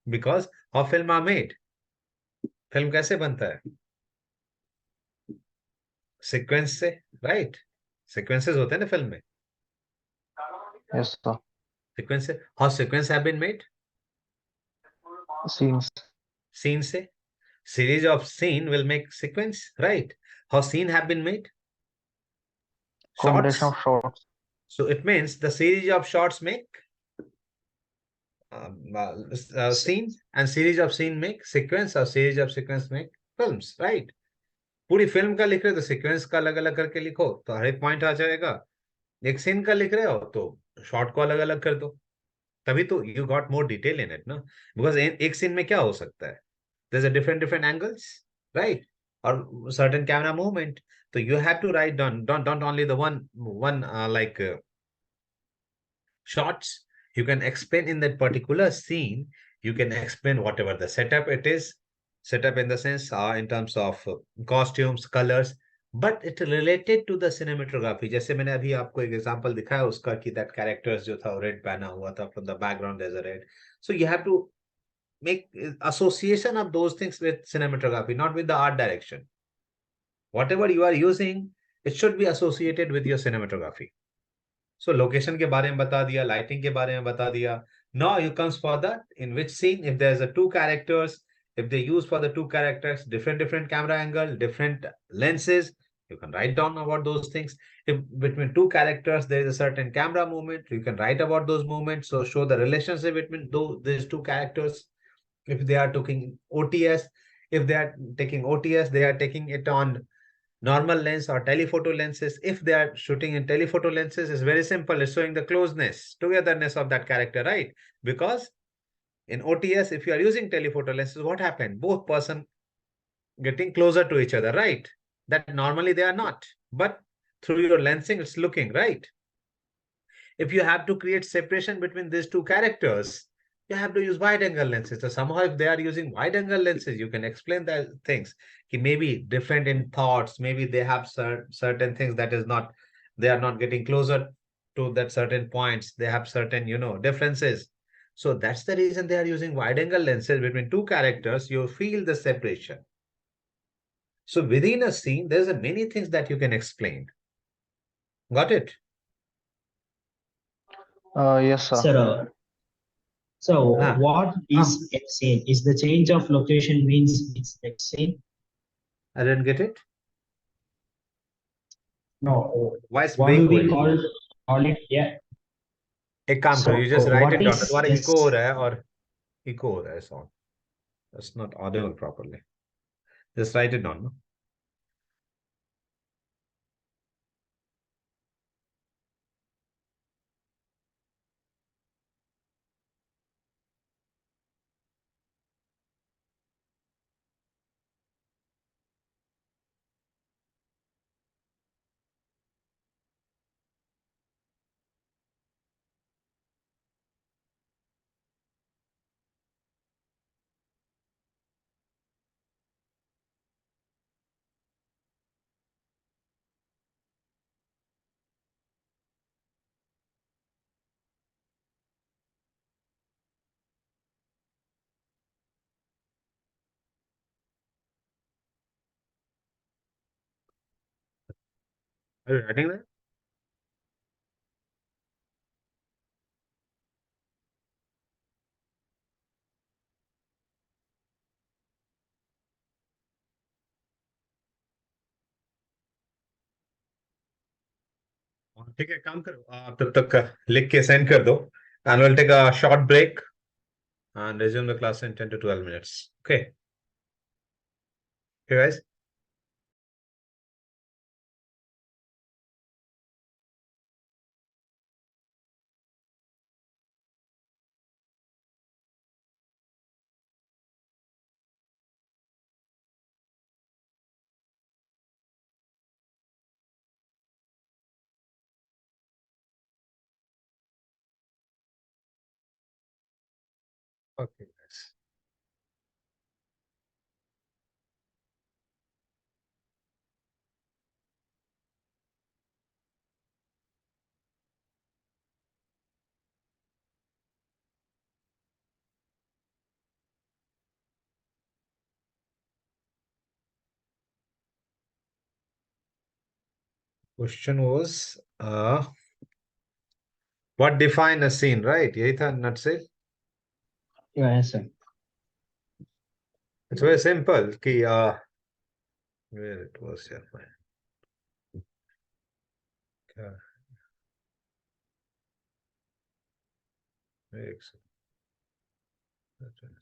Because how film are made? Film कैसे बनता है? Sequence से, right? Sequences होते हैं ना film में. Yes, sir. Sequence से. How sequence have been made? Scenes. Scene से. Series of scene will make sequence, right? How scene have been made? Combination shots. of shots. So it means the series of shots make scene, and series of scene make sequence, और series of sequence make films, right? पूरी film का लिख रहे हो तो sequence का अलग अलग करके लिखो तो हर एक पॉइंट आ जाएगा। एक सीन का लिख रहे हो तो शॉर्ट को अलग अलग कर दो, तभी तो you got more detail in it ना। बिकॉज एक सीन में क्या हो सकता है, there's a different angles, right? Or certain camera movement. So you have to write down, don't only the one shots. You can explain in that particular scene. You can explain whatever the setup it is, setup in the sense in terms of costumes, colors, but it related to the cinematography. जैसे मैंने अभी आपको एक example दिखाया उसका कि that characters जो था red पहना हुआ था, from the background there's a red. So you have to make association of those things with cinematography, not with the art direction. Whatever you are using, it should be associated with your cinematography. So location के बारे में बता दिया, lighting के बारे में बता दिया. Now you comes for the in which scene, if there's a two characters, if they use for the two characters different camera angle, different lenses, you can write down about those things. If between two characters there is a certain camera movement, you can write about those movements. So show the relationship between these two characters. If they are taking OTS, if they are taking OTS, they are taking it on normal lens or telephoto lenses. If they are shooting in telephoto lenses, it's very simple. It's showing the closeness, togetherness of that character, right? Because in OTS, if you are using telephoto lenses, what happened? Both person getting closer to each other, right? That normally they are not. But through your lensing, it's looking, right? If you have to create separation between these two characters, you have to use wide angle lenses. So somehow if they are using wide angle lenses, you can explain that things. Maybe different in thoughts, maybe they have certain things that is not, they are not getting closer to that certain points. They have certain, differences. So that's the reason they are using wide angle lenses between two characters. You feel the separation. So within a scene, there's a many things that you can explain. Got it? Yes, sir. Sir, so what is a scene? Is the change of location means it's next scene? I didn't get it. No. Voice What break do हो we रही है. call it? Yeah. एक काम करो, So you just write what it down. is तुम्हारा this? Eco हो रहा है और इको हो रहा है sound. That's not audible properly. Just write it down. No? Are you writing that? ठीक है, काम करो, तब तक लिख के सेंड कर दो. And we'll take a short break and resume the class in 10 to 12 minutes. Okay. Okay, guys. Okay, guys. Question was, what define a scene, right? यही था नट से. Yes, sir. It's very simple कि where it was here. Yeah. Excellent. That is-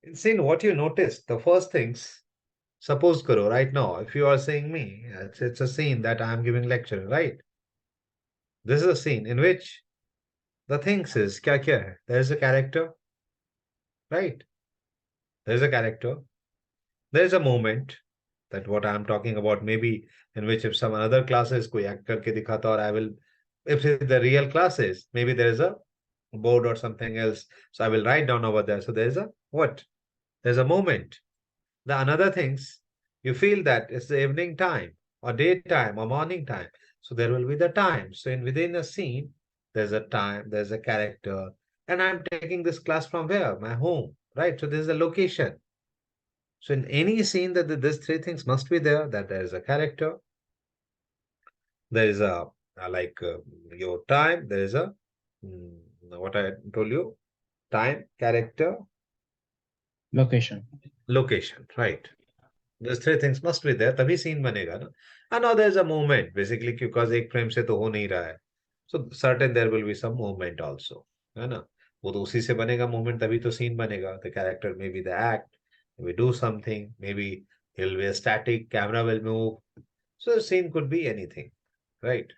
In scene, what you notice, the first things, suppose karo, right now, if you are saying me, it's a scene that I'm giving lecture, right? This is a scene in which the things is kya hai? There is a character, right? There is a character. There is a moment that what I'm talking about, maybe in which if some other classes koi act karke dikhata or I will, if it's the real classes, maybe there is a board or something else. So I will write down over there. So there is a what? There's a moment. The another things, you feel that it's the evening time or daytime or morning time. So there will be the time. So in within a scene, there's a time, there's a character, and I'm taking this class from where? My home, right? So there's a location. So in any scene that these three things must be there, that there is a character, there is a like your time, there is a mm, what I told you, time, character, Location. location, right? These three things must be there, तभी scene बनेगा ना. And now there is a movement, basically because एक frame से तो हो नहीं रहा है. So certain there will be some movement also, है ना? वो तो उसी से बनेगा movement, तभी तो scene बनेगा. The character maybe the act, maybe do something, maybe he'll be a static, camera will move. So the scene could be anything, right?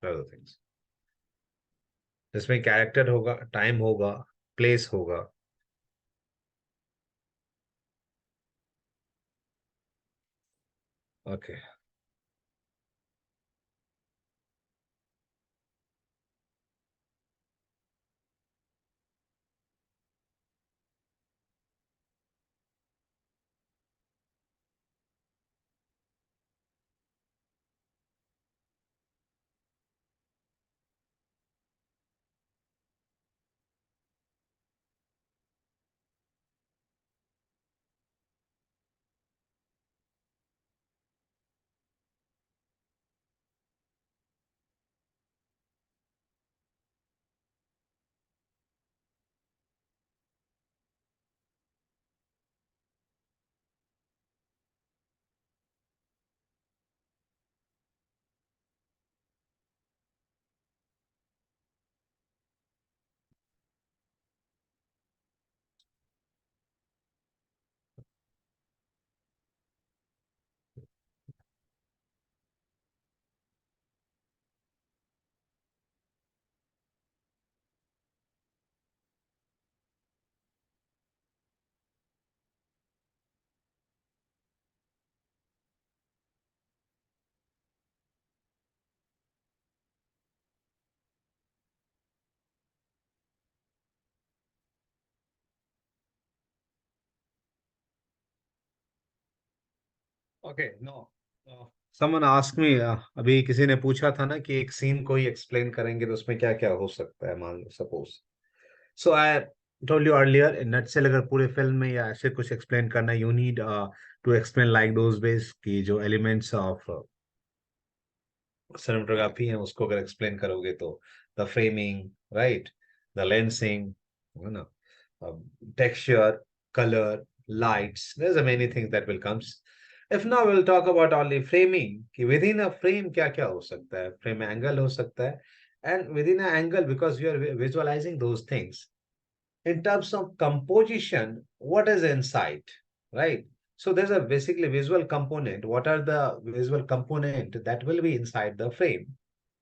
Other things. इसमें character होगा, time होगा, place होगा. Okay. Okay, no. Someone asked me, अभी किसी ने पूछा था ना कि एक सीन को ही एक्सप्लेन करेंगे तो उसमें क्या क्या हो सकता है, मान लो suppose. So I told you earlier, in nutshell अगर पूरे फिल्म में या ऐसे कुछ एक्सप्लेन करना, you need to explain like those base की जो एलिमेंट्स ऑफ सिनेमेटोग्राफी है उसको अगर एक्सप्लेन करोगे तो the framing, right, the lensing, है ना, texture, color, lights. There's a many things that will comes. If now we'll talk about only framing, कि within a frame क्या क्या हो सकता है, frame angle हो सकता है, and within an angle because you are visualizing those things. In terms of composition, what is inside, right? So there's a basically visual component. What are the visual component that will be inside the frame?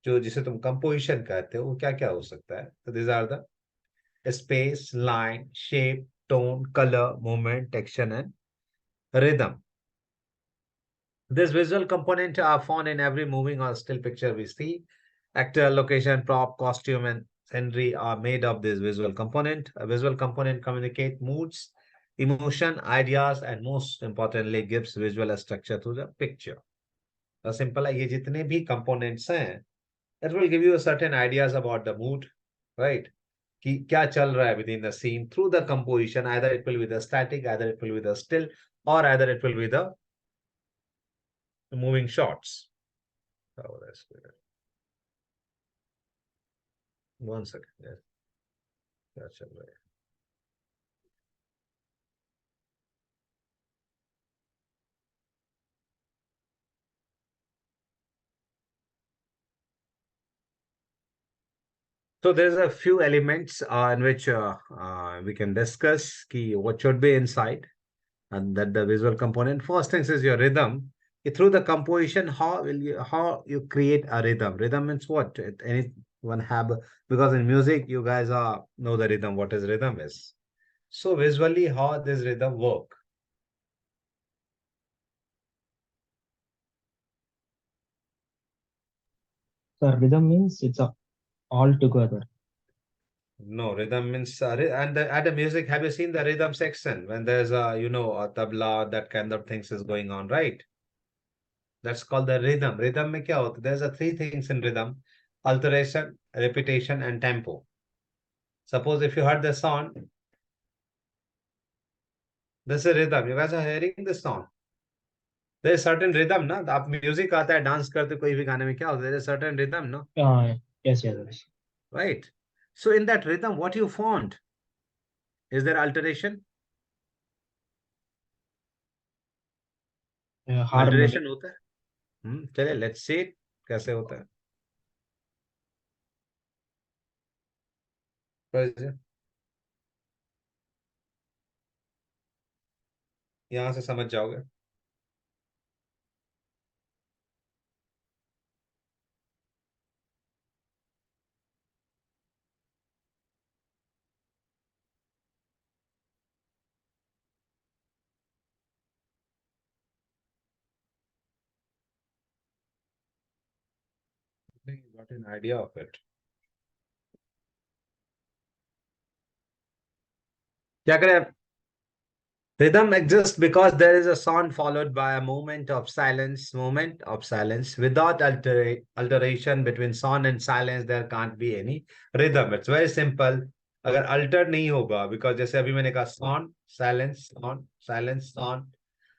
जो जिसे तुम composition कहते हो वो क्या क्या हो सकता है? So these are the space, line, shape, tone, color, movement, texture, and rhythm. This visual component are found in every moving or still picture we see. Actor, location, prop, costume, and scenery are made of this visual component. A visual component communicate moods, emotion, ideas, and most importantly gives visual structure to the picture. The simple है, ये जितने भी components हैं, it will give you a certain ideas about the mood, right? कि क्या चल रहा है within the scene through the composition. Either it will be the static, either it will be the still, or either it will be the moving shots. Oh, that's good. 1 second. Yes. क्या चल रहा है? So there's a few elements in which we can discuss key what should be inside and that the visual component. First thing is your rhythm. Through the composition, how you create a rhythm? Rhythm means what? Anyone have, because in music you guys know the rhythm. What is rhythm is? So visually, how this rhythm work? So rhythm means it's a all together. No, rhythm means and at the music. Have you seen the rhythm section when there's a a tabla, that kind of things is going on, right? That's called the rhythm. Rhythm में क्या होता है? There's a three things in rhythm: alteration, repetition, and tempo. Suppose if you heard the song, this is rhythm. You guys are hearing this song. There is certain rhythm, ना? आप music आता है, dance करते कोई भी गाने में, क्या होता है? There is certain rhythm, no? Yes, yes. Right. So in that rhythm, what you found? Is there alteration? Harmony. Alteration होता है. चलिए, let's see it. कैसे होता है? कैसे? यहाँ से समझ जाओगे. You got an idea of it. क्या करें? Rhythm exists because there is a sound followed by a moment of silence. Without alteration between sound and silence, there can't be any rhythm. It's very simple. अगर alter नहीं होगा, because जैसे अभी मैंने कहा sound, silence, sound.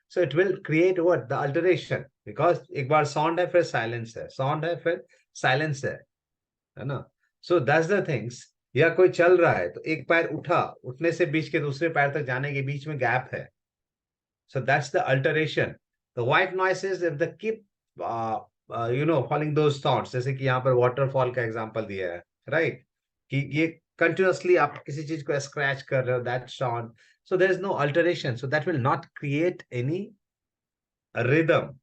So it will create what? The alteration. Because एक बार sound है फिर silence है, sound है फिर silence है ना? So that's the things. या कोई चल रहा है तो एक पैर उठा, उठने से बीच के दूसरे पैर तक जाने के बीच में गैप है. So that's the alteration. The white noises, if they keep following those thoughts, जैसे कि यहाँ पर waterfall का example दिया है, right? कि ये continuously आप किसी चीज को scratch कर रहे हो, that sound. So there is no alteration. So that will not create any rhythm.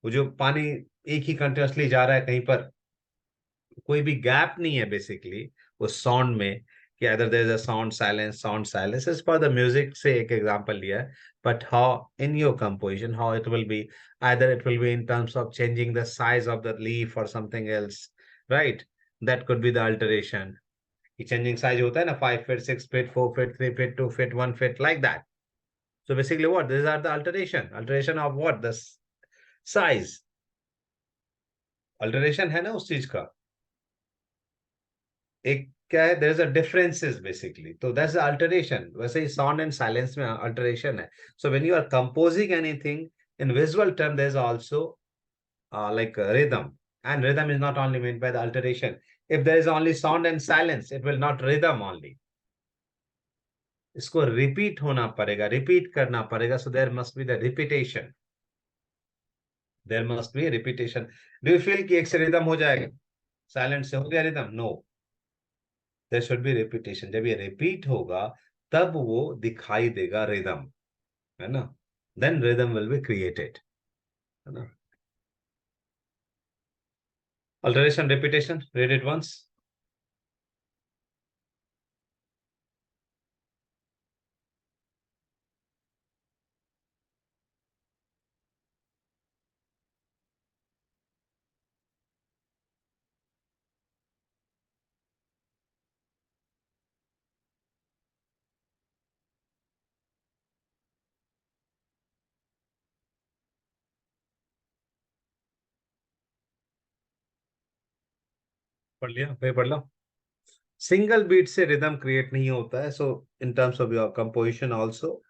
वो जो पानी एक ही continuously जा रहा है कहीं पर, कोई भी गैप नहीं है बेसिकली उस साउंड में, कि other there is a sound silence is for the music से एक एग्जांपल लिया है. But how in your composition, how it will be, either it will be in terms of changing the size of the leaf और something else, right? That could be the alteration. Changing size होता है ना, 5 feet, 6 feet, 4 feet, 3 feet, 2 feet, 1 feet, like that. So basically what? These are the alteration. Alteration of what? The size. Alteration है ना उस चीज का. एक क्या है, there is a differences basically, तो दैट्स द अल्टरेशन. वैसे ही साउंड एंड साइलेंस में अल्टरेशन है. So when you are composing anything in visual term, there is also like rhythm, and rhythm is not only meant by the alteration. If there is only sound and silence, it will not rhythm only. इसको repeat होना पड़ेगा, repeat करना पड़ेगा. So there must be the repetition, there must be repetition. Do you feel कि एक से rhythm हो जाएगा, साइलेंट से हो गया rhythm? No, there should be repetition. जब ये रिपीट होगा तब वो दिखाई देगा रिदम, है ना? Then rhythm will be created, है ना? Alteration, repetition, read it once. पढ़ लिया? फिर पढ़ लो. सिंगल बीट से रिदम क्रिएट नहीं होता है. So in terms of your composition also,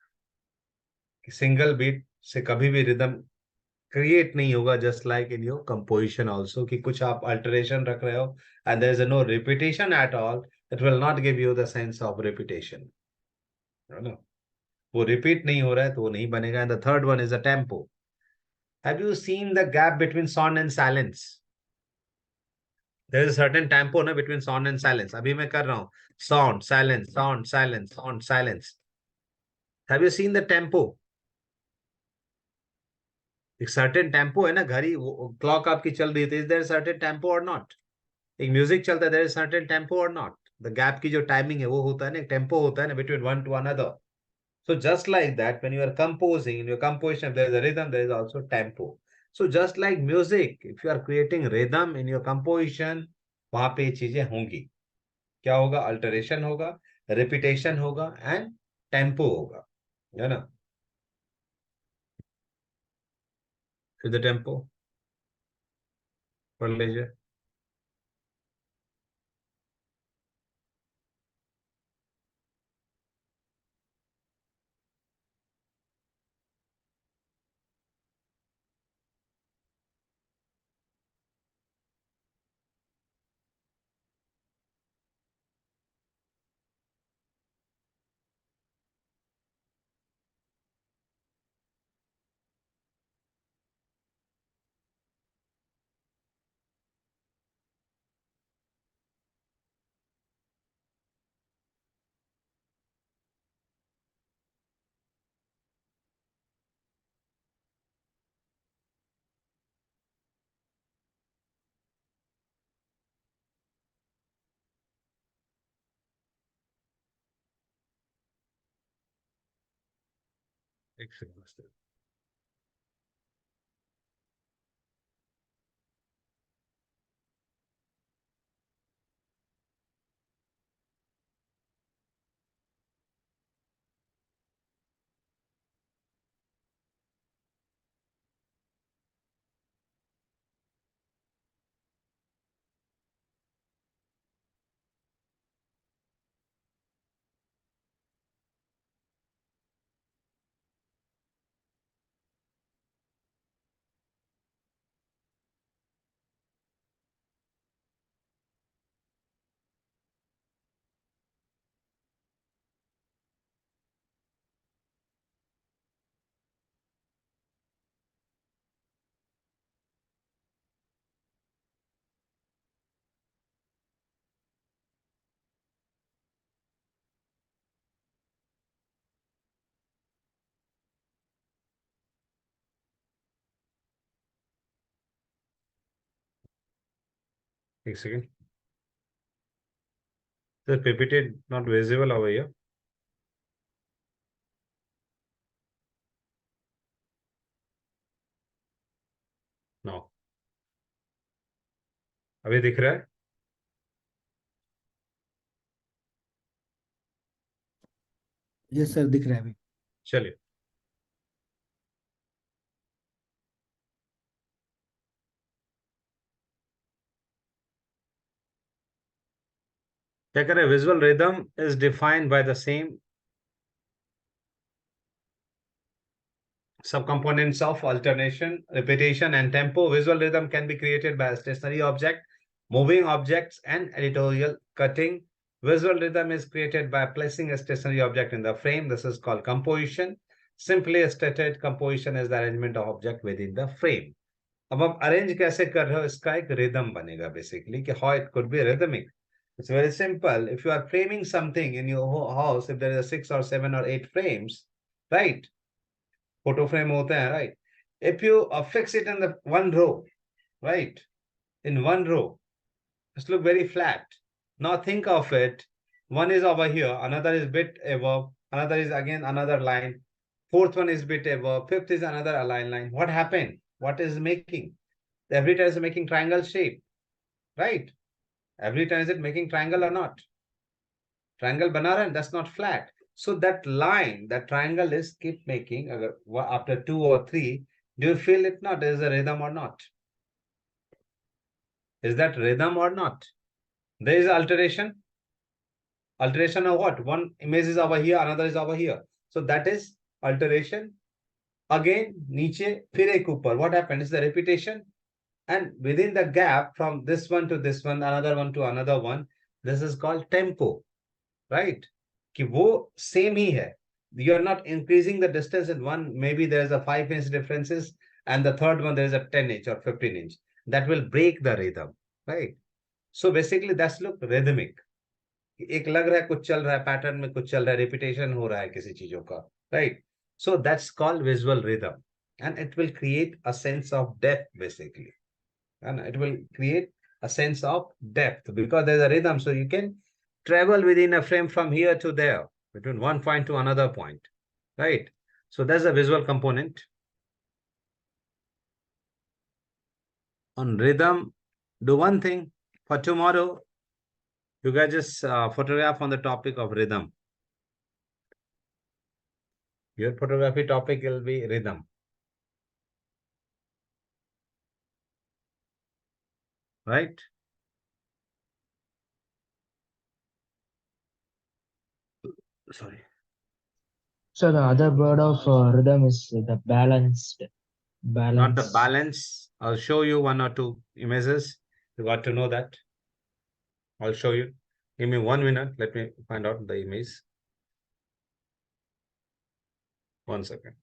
single beat से कभी भी रिदम create नहीं होगा, just like in your composition also, कि कुछ आप alteration रख रहे हो and there is no repetition at all, it will not give you the sense of repetition. You know? वो repeat नहीं हो रहा है तो वो नहीं बनेगा. And the third one is the tempo. Have you seen the gap between sound and silence? There is a certain tempo na between sound and silence. अभी मैं कर रहा हूँ sound, silence, sound, silence, sound, silence. Have you seen the tempo? एक certain tempo है ना, घड़ी clock आपकी चल रही थी, इज देयर सर्टेन टेम्पो और नॉट? एक म्यूजिक चलता है, देयर इज सर्टेन टेम्पो और नॉट? द गैप की जो टाइमिंग है वो होता है ना, एक टेम्पो होता है ना between one two another. So just like that, when you are composing, in your composition, there is a rhythm, there is also tempo. So just like music, if you are creating rhythm in your composition, वहां पे ये चीजें होंगी. क्या होगा? Alteration होगा, repetition होगा and tempo होगा, है ना? फिर द टेम्पो पढ़ लीजिए. एक सेकंड. एक second. The PPT not visible over here. No. अभी दिख रहा है? यस सर, दिख रहा है अभी. चलिए. क्या करें? Visual rhythm is defined by the same subcomponents of alternation, repetition, and tempo. Visual rhythm can be created by a stationary object, moving objects, and editorial cutting. Visual rhythm is created by placing a stationary object in the frame. This is called composition. Simply stated, composition is the arrangement of object within the frame. अब आप arrange कैसे कर रहे हो, इसका एक rhythm बनेगा basically, कि how it could B rhythmic. It's very simple. If you are framing something in your house, if there is a 6 or 7 or 8 frames, right? Photo frame होते हैं, right? If you fix it in the one row, right? In one row, just look very flat. Now think of it. One is over here, another is bit above, another is again another line. Fourth one is bit above, fifth is another aligned line. What happened? What is making? Every time is making triangle shape, right? Every time is it making triangle or not? Triangle bana raha hai, that's not flat. So that line, that triangle is keep making after 2 or 3. Do you feel it not? Is a rhythm or not? Is that rhythm or not? There is alteration. Alteration of what? One image is over here, another is over here. So that is alteration. again नीचे फिर एक ऊपर. What happened is the repetition, and within the gap from this one to this one, another one to another one, this is called tempo, right? कि वो same ही है. You are not increasing the distance in one. Maybe there is a 5-inch differences, and the third one there is a 10-inch or 15-inch. That will break the rhythm, right? So basically that's look rhythmic. एक लग रहा है कुछ चल रहा है, pattern में कुछ चल रहा है, रिपीटेशन हो रहा है किसी चीजों का, right? So that's called visual rhythm, and it will create a sense of depth basically, and it will create a sense of depth because there's a rhythm, so you can travel within a frame from here to there, between one point to another point, right? So that's a visual component. On rhythm, do one thing for tomorrow. You guys just photograph on the topic of rhythm. Your photography topic will be rhythm. Right? Sorry. So the other word of rhythm is the balanced. Not the Balance. balance. I'll show you one or two images. You got to know that. I'll show you. Give me 1 minute. Let me find out the image. 1 second.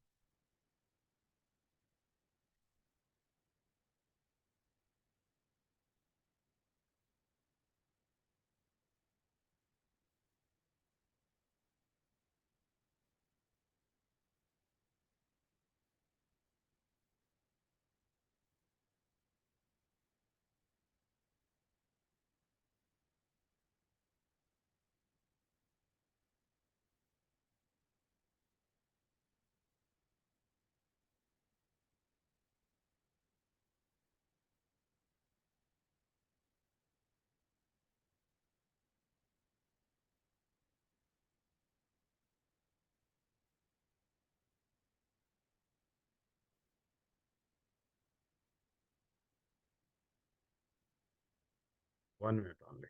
One minute only.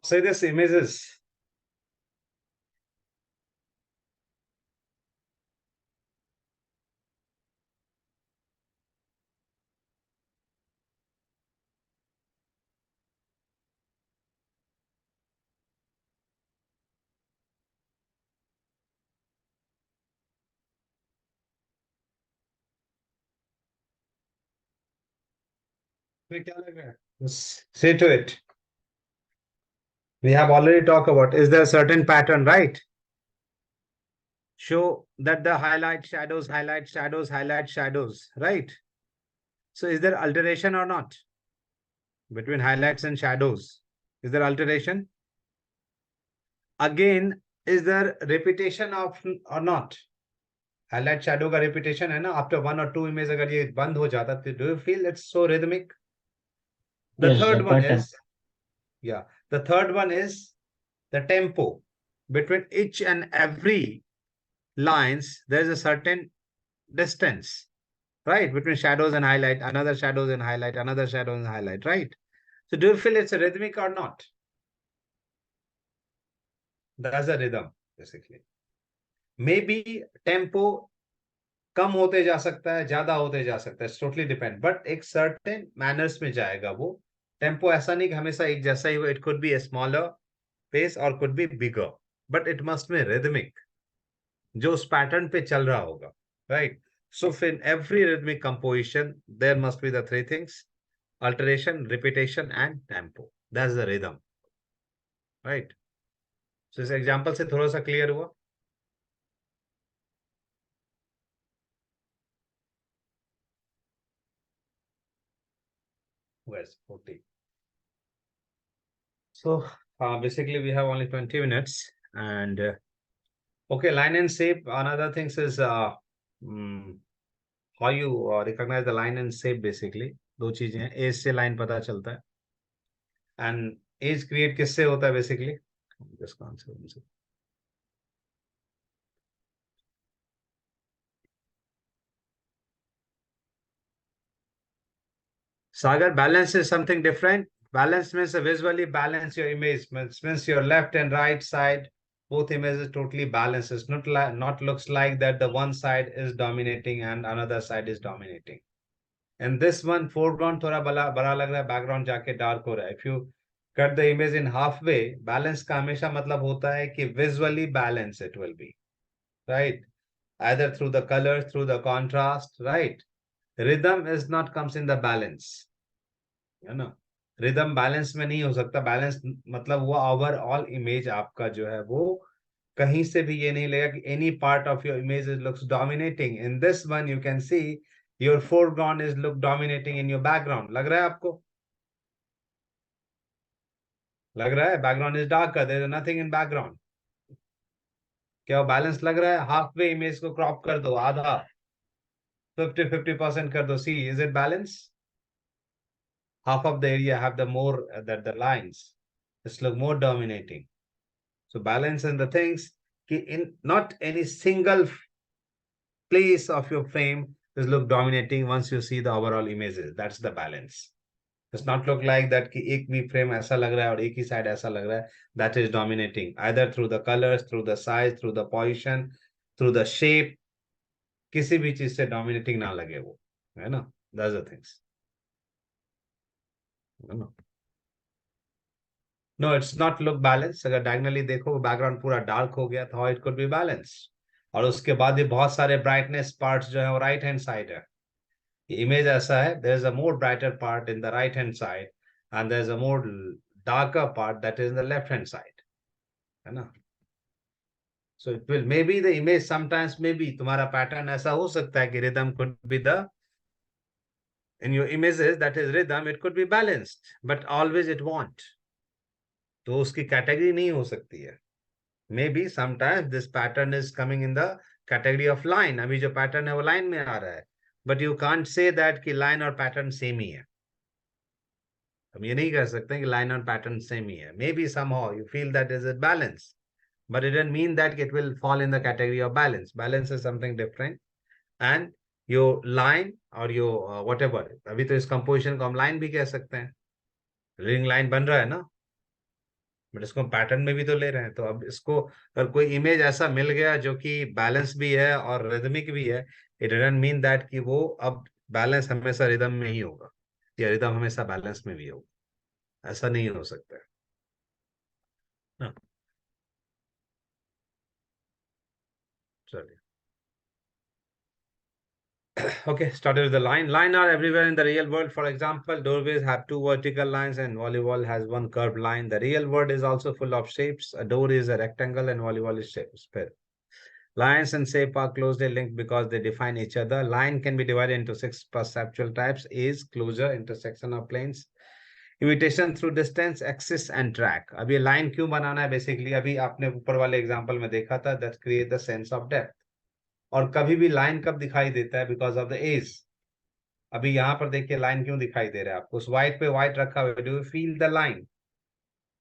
Say this images. क्या लग रहा है? Just say to it. We have already talked about, is there a certain pattern, right? Show that the highlight, shadows, highlight, shadows, highlight, shadows, right? So is there alteration or not? Between highlights and shadows. Is there alteration? Again, is there repetition of or not? Highlight shadow का repetition है ना? After one or two images अगर ये बंद हो जाता, do you feel it's so rhythmic? The Yes, third the one pattern. is, yeah, the third one is the tempo. Between each and every lines, there's a certain distance, right? Between shadows and highlight, another shadows and highlight, another shadow and highlight, right? So do you feel it's a rhythmic or not? That's the rhythm basically. Maybe tempo कम होते जा सकता है, ज्यादा होते जा सकता है, totally depend, but एक सर्टेन मैनर्स में जाएगा वो टेम्पो। ऐसा नहीं कि हमेशा एक जैसा ही हो, it could be a smaller pace और could be bigger, but it must be rhythmic, जो उस पैटर्न पे चल रहा होगा, right? So in every rhythmic composition there must be the three things: alteration, repetition and tempo. That's the rhythm, right? So इस example से थोड़ा सा क्लियर हुआ? Yes, 40. So basically we have only 20 minutes and okay, line and shape. Another things is mm, how you recognize the line and shape basically. दो चीजें हैं, as से line पता चलता है एंड एज क्रिएट किससे होता है बेसिकली? जिसका answer Sagar, balance is something different. Balance means visually balance your image. Means your left and right side, both images totally balanced. It's not looks like that the one side is dominating and another side is dominating. And this one foreground थोड़ा बड़ा लग रहा है, background जाके dark हो रहा है. If you cut the image in halfway, balance का हमेशा मतलब होता है कि visually balance it will be, right? Either through the color, through the contrast, right? Rhythm is not comes in the balance. है ना? रिदम बैलेंस में नहीं हो सकता. बैलेंस मतलब वो ओवरऑल इमेज आपका जो है वो कहीं से भी ये नहीं लगेगा कि any part of your image is looks dominating. In this one you can see your foreground is look dominating in your background. लग रहा है आपको? लग रहा है background is dark, there is nothing in background. क्या वो बैलेंस लग रहा है? हाफ वे इमेज को क्रॉप कर दो, आधा 50% कर दो. See, is it balance? Half of the area have the more that the lines, it's look more dominating. So balance in the things in not any single place of your frame is look dominating once you see the overall images. That's the balance. It's not look like that कि एक भी frame ऐसा लग रहा है और एक ही side ऐसा लग रहा है. That is dominating either through the colors, through the size, through the position, through the shape. किसी भी चीज से dominating ना लगे वो, है ना? That's the things. है ना? No, it's not look balance. अगर डायगनली देखो बैकग्राउंड पूरा डार्क हो गया तो इट कुड बी बैलेंस. और उसके बाद भी बहुत सारे ब्राइटनेस पार्ट्स जो है वो राइट हैंड साइड है. इमेज ऐसा है, there is a more brighter part in the right hand side and there is a more darker part that is in the left hand side, है ना? So it will may be the image sometimes may be तुम्हारा pattern ऐसा हो सकता है कि rhythm could be the in your images that is rhythm it could be balanced but always it want. तो उसकी कैटेगरी नहीं हो सकती है. maybe sometimes this pattern is coming in the category of line. अभी जो pattern है वो line में आ रहा है, but you can't say that कि line और pattern same ही है. हम ये नहीं कह सकते कि line और pattern same ही है. Maybe somehow you feel that is a balance, but it doesn't mean that it will fall in the category of balance. Balance is something different, and your line or your whatever. अभी तो इस composition को हम line भी कह सकते हैं. ring line बन रहा है ना, बट इसको पैटर्न में भी तो ले रहे हैं. तो अब इसको अगर कोई इमेज ऐसा मिल गया जो कि बैलेंस भी है और रिदमिक भी है, इट डजंट मीन दैट कि वो अब बैलेंस हमेशा रिदम में ही होगा या रिदम हमेशा बैलेंस में भी होगा. ऐसा नहीं हो सकता है ना. चलिए. Okay, started with the line. Line are everywhere in the real world. For example, doorways have two vertical lines and volleyball has one curved line. The real world is also full of shapes. A door is a rectangle and volleyball is sphere. Lines and shape are closely linked because they define each other. Line can be divided into 6 perceptual types: is, closure, intersection of planes, imitation through distance, axis and track. अब ये line क्यों बनाना है basically? अभी आपने ऊपर वाले example में देखा था, that create the sense of depth. और कभी भी line कब दिखाई देता है? Because of the is. अभी यहाँ पर देखिए line क्यों दिखाई दे रहा है आपको? उस white पे white रखा हुआ है. Do you feel the line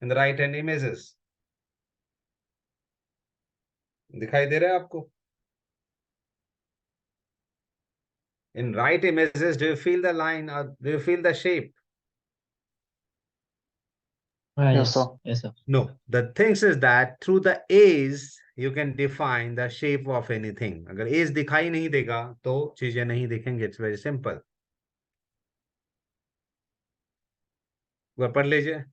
in the right hand images? दिखाई दे रहा है आपको? In right images, do you feel the line or do you feel the shape? Yes, sir. Yes, sir. No, the things is that through the A's you can define the shape of anything. अगर A's दिखाई नहीं देगा तो चीजें नहीं दिखेंगी. It's very simple. वह पढ़ लीजिए.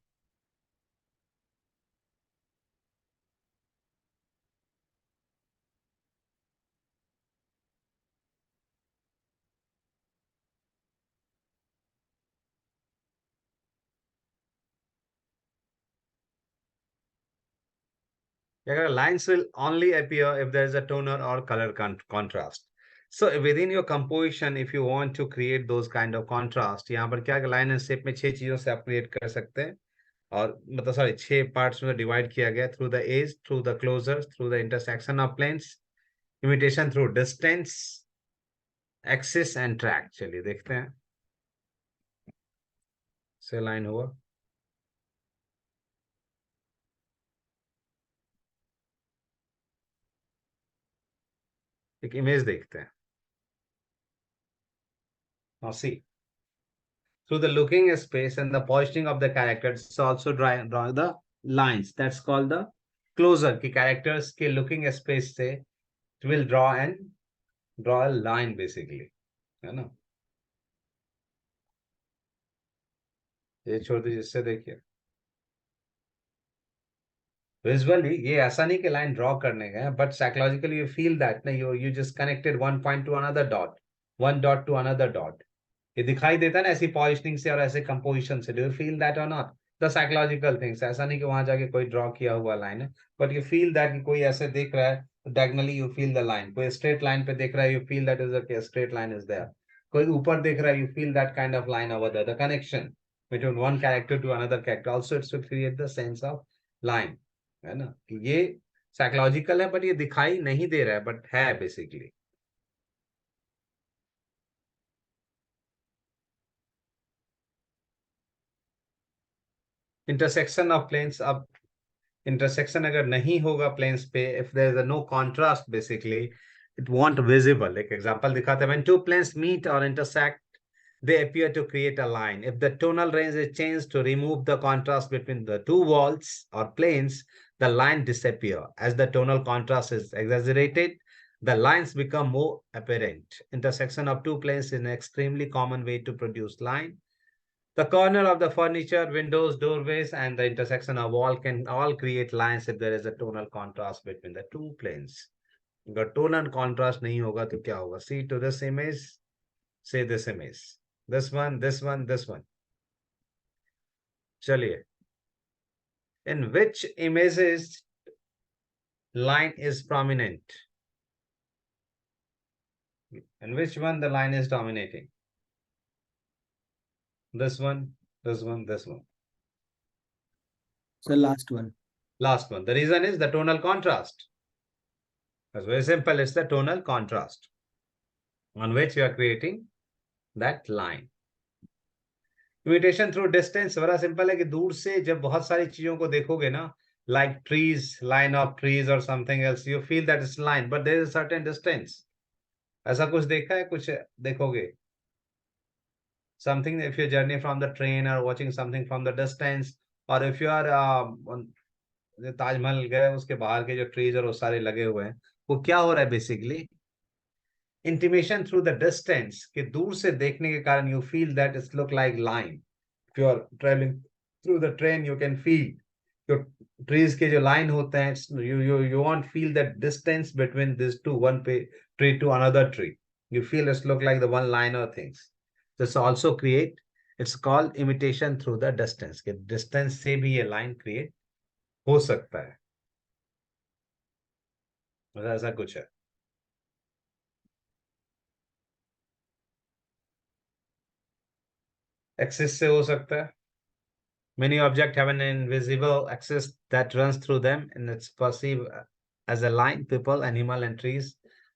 Lines will only appear if there is a tonal or color contrast. So within your composition, if you want to create those kind of contrast, यहाँ पर क्या लाइन एंड शेप में 6 चीजों से आप क्रिएट कर सकते हैं. और मतलब सॉरी 6 पार्ट्स में डिवाइड किया गया. Through the edge, through the closure, through the intersection of planes, imitation through distance, axis and track. चलिए देखते हैं. से लाइन हुआ. एक इमेज देखते हैं. Now see, through the looking space and the positioning of the characters, also draw the lines. That's called the closer. कि characters के looking space से it will draw a line basically. है ना. ये छोड़ दीजिए, इससे देखिए. Visually ये ऐसा नहीं कि लाइन ड्रॉ करने गए, but psychologically you feel that ना you just connected one point to another dot, one dot to another dot. ये दिखाई देता है ना ऐसी पॉजिशनिंग से और ऐसे कंपोजिशन से. डू यू फील दैट और नॉट? The psychological things. ऐसा नहीं कि वहां जाके कोई ड्रॉ किया हुआ लाइन है, बट यू फील दैट कि कोई ऐसे देख रहा है, diagonally you feel the line. कोई स्ट्रेट लाइन पे देख रहा है, you feel that is a straight line is there. कोई ऊपर देख रहा है, you feel that kind of line over there. The connection between one character to another character also it's will create the sense of line. है ना. ये psychological है, but ये दिखाई नहीं दे रहा है, बट है बेसिकली. Intersection of planes. अब इंटरसेक्शन अगर नहीं होगा प्लेन्स पे, if there is no contrast basically it won't visible. एक एग्जांपल दिखाते हैं. व्हेन टू प्लेन्स मीट और intersect they appear to create a line. If the tonal range is changed to remove the contrast between the two walls or planes, the line disappear. As the tonal contrast is exaggerated, the lines become more apparent. Intersection of two planes is an extremely common way to produce line. The corner of the furniture, windows, doorways, and the intersection of wall can all create lines if there is a tonal contrast between the two planes. अगर tonal contrast नहीं होगा तो क्या होगा? See to this image, say this image. This one, this one, this one. चलिए. In which images line is prominent? In which one the line is dominating? This one, this one, this one. So last one. Last one. The reason is the tonal contrast. It's very simple. It's the tonal contrast on which you are creating that line. Imitation through distance बड़ा simple है कि दूर से जब बहुत सारी चीजों को देखोगे ना, like trees, line of trees or something else, you feel that it's line, but there is a certain distance. ऐसा कुछ देखा है? कुछ देखोगे? Something if you journey from the train or watching something from the distance, or if you are Taj Mahal गए, उसके बाहर के जो ट्रीज और वो सारे लगे हुए हैं, वो क्या हो रहा है basically? Intimation through the distance, कि दूर से देखने के कारण you feel that it's look like line. If you are travelling through the train you can feel जो ट्रीज के जो लाइन होते हैं, you won't feel that distance between these two, one tree to another tree. You feel it's look like the one liner things. This also create, it's called imitation through the distance. कि distance से भी ये line create हो सकता है. ऐसा कुछ है. एक्सिस से हो सकता है. Many objects have an invisible axis that runs through them, and it's perceived as a line. People, animal, and trees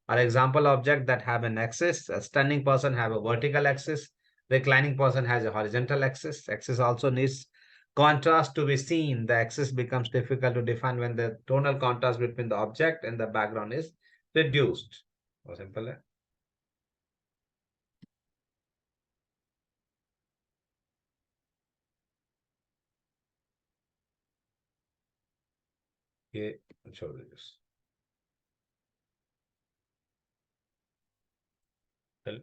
are example objects that have an axis. A standing person have a vertical axis. Reclining person has a horizontal axis. Axis also needs contrast to be seen. The axis becomes difficult to define when the tonal contrast between the object and the background is reduced. बहुत simple है. ये छोड़ दीजिए। चल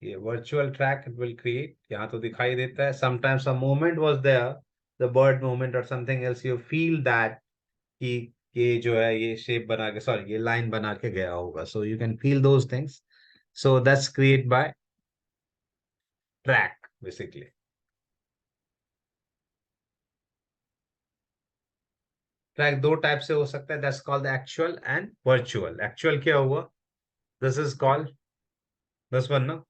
ये virtual track it will create, यहाँ तो दिखाई देता है। Sometimes a moment was there, the bird moment और something else, you feel that कि ये जो है ये शेप बना के, सॉरी ये लाइन बना के गया होगा, so you can feel those things. So that's create bye track basically. Track दो टाइप से हो सकता है, that's called actual and virtual. Actual क्या हुआ, this is called this one ना,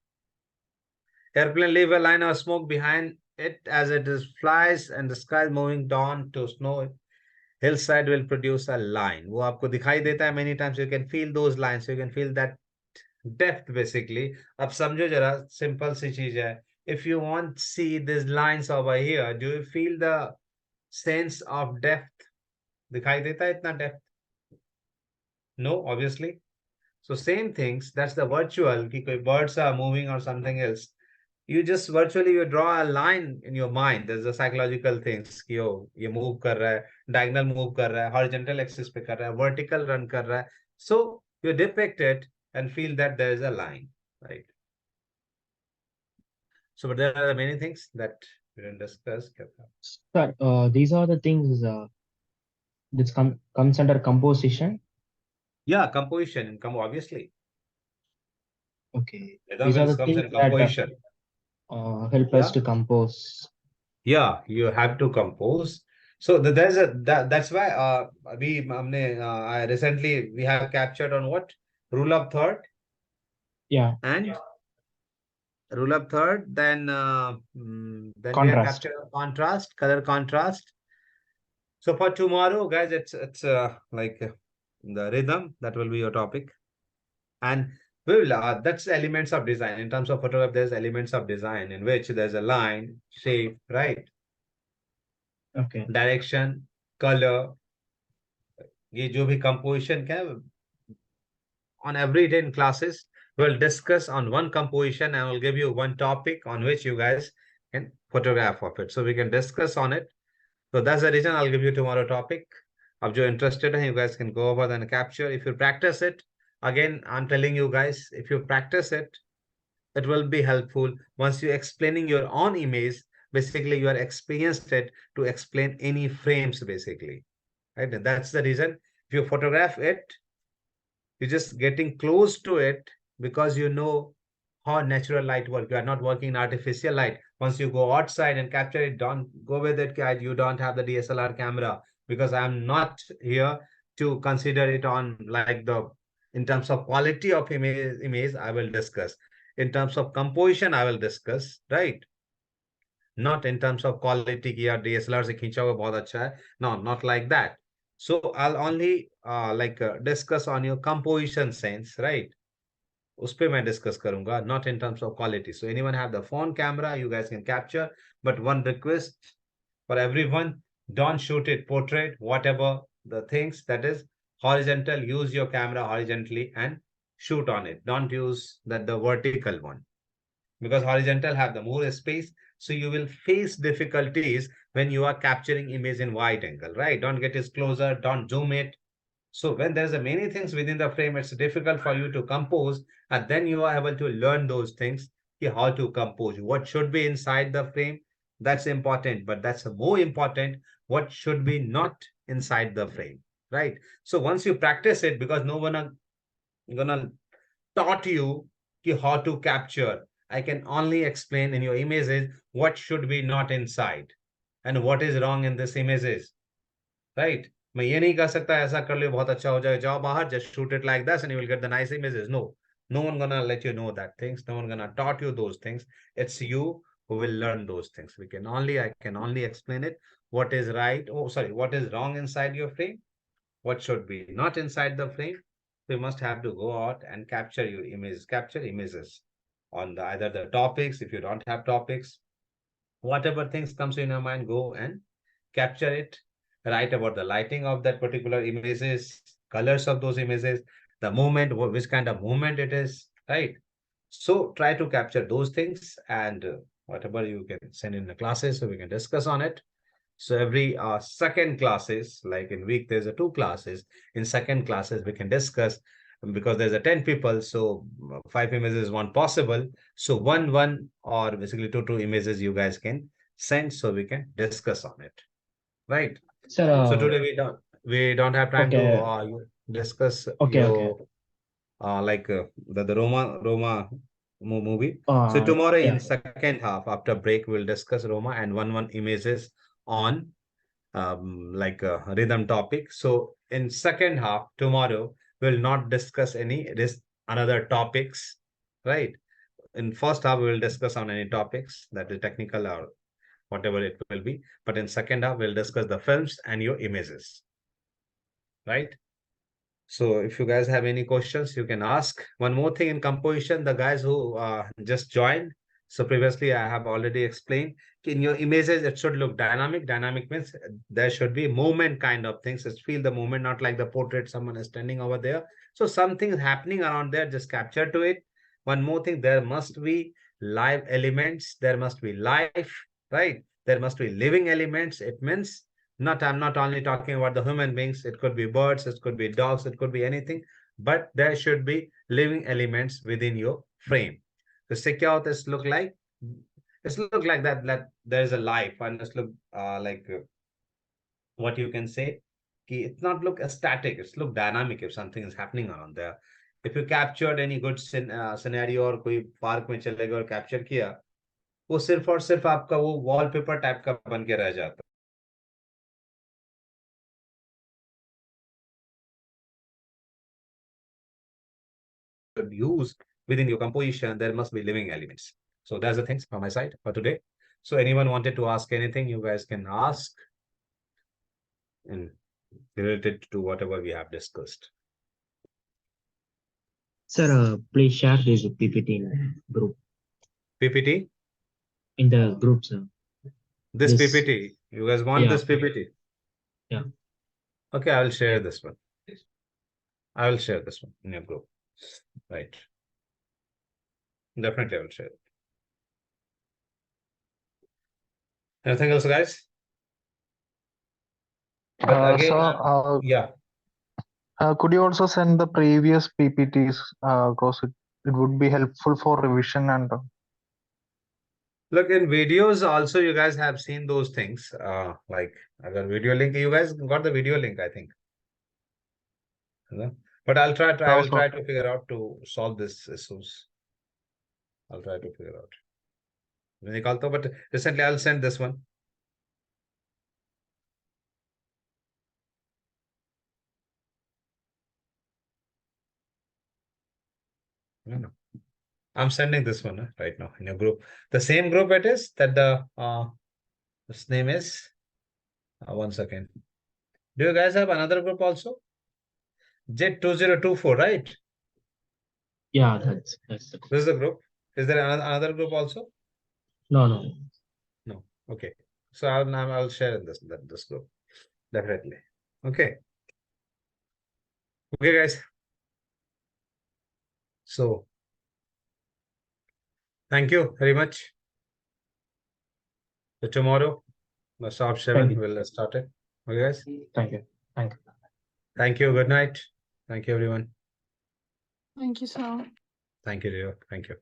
airplane leave a line of smoke behind it as it is flies and the sky is moving down to snow hillside will produce a line, वो आपको दिखाई देता है many times, you can feel those lines, you can feel that depth basically। अब समझो जरा, simple सी चीज है, if you want see these lines over here, do you feel the sense of depth? दिखाई देता है इतना depth? No, obviously। So same things, that's the virtual, कि कोई birds are moving or something else, you just virtually you draw a line in your mind, there's a psychological things कि ओ ये move कर रहा है, diagonal move कर रहा है, horizontal axis पे कर रहा है, vertical run कर रहा है, so you depict it and feel that there is a line, right? So but there are many things that we didn't discuss. Sir, these are the things this comes under composition. Yeah, composition, come obviously. Okay. Rhythm These are the comes things in that composition. help us Yeah. to compose. Yeah, you have to compose. So there's a that's why we I recently we have captured on what, rule of third, Yeah. and rule of third, then we have Contrast. captured contrast, color contrast. So for tomorrow, guys, it's like the rhythm, that will be your topic, and we will that's elements of design. In terms of photograph, there's elements of design in which there's a line, shape, right, Okay. direction, color, ये जो भी composition का है, on every day in classes we'll discuss on one composition and I'll give you one topic on which you guys can photograph of it, so we can discuss on it. So that's the reason I'll give you tomorrow topic. If you're interested, you guys can go over and capture. If you practice it, again, I'm telling you guys, if you practice it, it will be helpful. Once you're explaining your own image, basically you are experienced it to explain any frames, basically. Right? And that's the reason. If you photograph it, you're just getting close to it because you know how natural light works. You are not working in artificial light. Once you go outside and capture it, don't go with it, guys. You don't have the DSLR camera, because I'm not here to consider it on like the, in terms of quality of image I will discuss. In terms of composition, I will discuss, right? Not in terms of quality ki yaar DSLR se खींचा हुआ बहुत अच्छा है. No, not like that. So I'll only discuss on your composition sense, right? उस पे मैं discuss करूंगा, not in terms of quality. So anyone have the phone camera, you guys can capture, but one request for everyone, don't shoot it portrait, whatever the things that is horizontal, use your camera horizontally and shoot on it. Don't use that the vertical one, because horizontal have the more space, so you will face difficulties when you are capturing image in wide angle, right? Don't get it closer, don't zoom it. So when there's a many things within the frame, it's difficult for you to compose, and then you are able to learn those things, how to compose, what should be inside the frame. That's important, but that's more important, what should be not inside the frame, right? So once you practice it, because no one gonna taught you how to capture, I can only explain in your images what should be not inside and what is wrong in this images, right? मैं ये नहीं कह सकता ऐसा कर लियो बहुत अच्छा हो जाएगा, जाओ बाहर, just shoot it like this and you will get the nice images. No, no one gonna let you know that things, no one gonna taught you those things. It's you who will learn those things. I can only explain it, what is right, oh sorry, what is wrong inside your frame, what should be not inside the frame. So you must have to go out and capture your images, capture images on the either the topics. If you don't have topics, whatever things comes in your mind, go and capture it. Write about the lighting of that particular images, colors of those images, the movement, which kind of movement it is, right? So try to capture those things, and whatever you can send in the classes so we can discuss on it. So every second classes, like in week, there's a 2 classes. In second classes, we can discuss because there's a 10 people. So 5 images is one possible. So one, or basically two images you guys can send so we can discuss on it. Right. Sir, So today we don't have time to okay, discuss okay. your like the Roma movie. So Uh, tomorrow in yeah. second half after break we'll discuss Roma and one images on like a rhythm topic. So in second half tomorrow we'll not discuss any this another topics, right? In first half we will discuss on any topics that is technical or whatever it will be. But in second half we'll discuss the films and your images, right? So if you guys have any questions, you can ask. One more thing in composition, the guys who just joined. So previously I have already explained in your images, it should look dynamic. Dynamic means there should be movement kind of things. Just feel the movement, not like the portrait, someone is standing over there. So something is happening around there, just capture to it. One more thing, there must be live elements. There must be life, right? There must be living elements. It means I'm not only talking about the human beings, it could be birds, it could be dogs, it could be anything, but there should be living elements within your frame. तो इससे क्या होता है, इस look like, it's look like that there is a life, and it's look like what you can say, कि it's not look static, it's look dynamic if something is happening around there. If you captured any good scenario और कोई park में चले गए और capture किया, वो सिर्फ और सिर्फ आपका वो वॉलपेपर टाइप का बन के रह जाता है. Use within your composition, there must be living elements. So that's the things from my side for today. So anyone wanted to ask anything, you guys can ask and related to whatever we have discussed. Sir, please share this PPT in group. PPT, In the group, sir. this This, PPT, you guys want yeah, this PPT? yeah. Okay, I will share this one. I will share this one in your group. Right. Definitely I will share it. Anything else, guys? But again, So, yeah. could you also send the previous PPTs? Because it would be helpful for revision and Look, in videos also you guys have seen those things. Like the video link, you guys got the video link, I think. But I will also. try to figure out to solve this issues. I'll try to figure out. But recently I'll send this one. No. I'm sending this one right now in your group. The same group it is that the this name is 1 second. Do you guys have another group also? JET 2024, right? Yeah, that's the This is the group. Is there another group also? no. No. Okay. So I'll share in this group. Definitely. Okay. Okay, guys. So thank you very much. So tomorrow, the sharp 7 will start it. Okay, guys. Thank you. Thank you. Thank you. Good night. Thank you, everyone. Thank you, sir. Thank you, Rio. Thank you.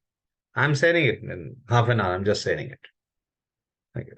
I'm sending it in half an hour. I'm just sending it. Thank you.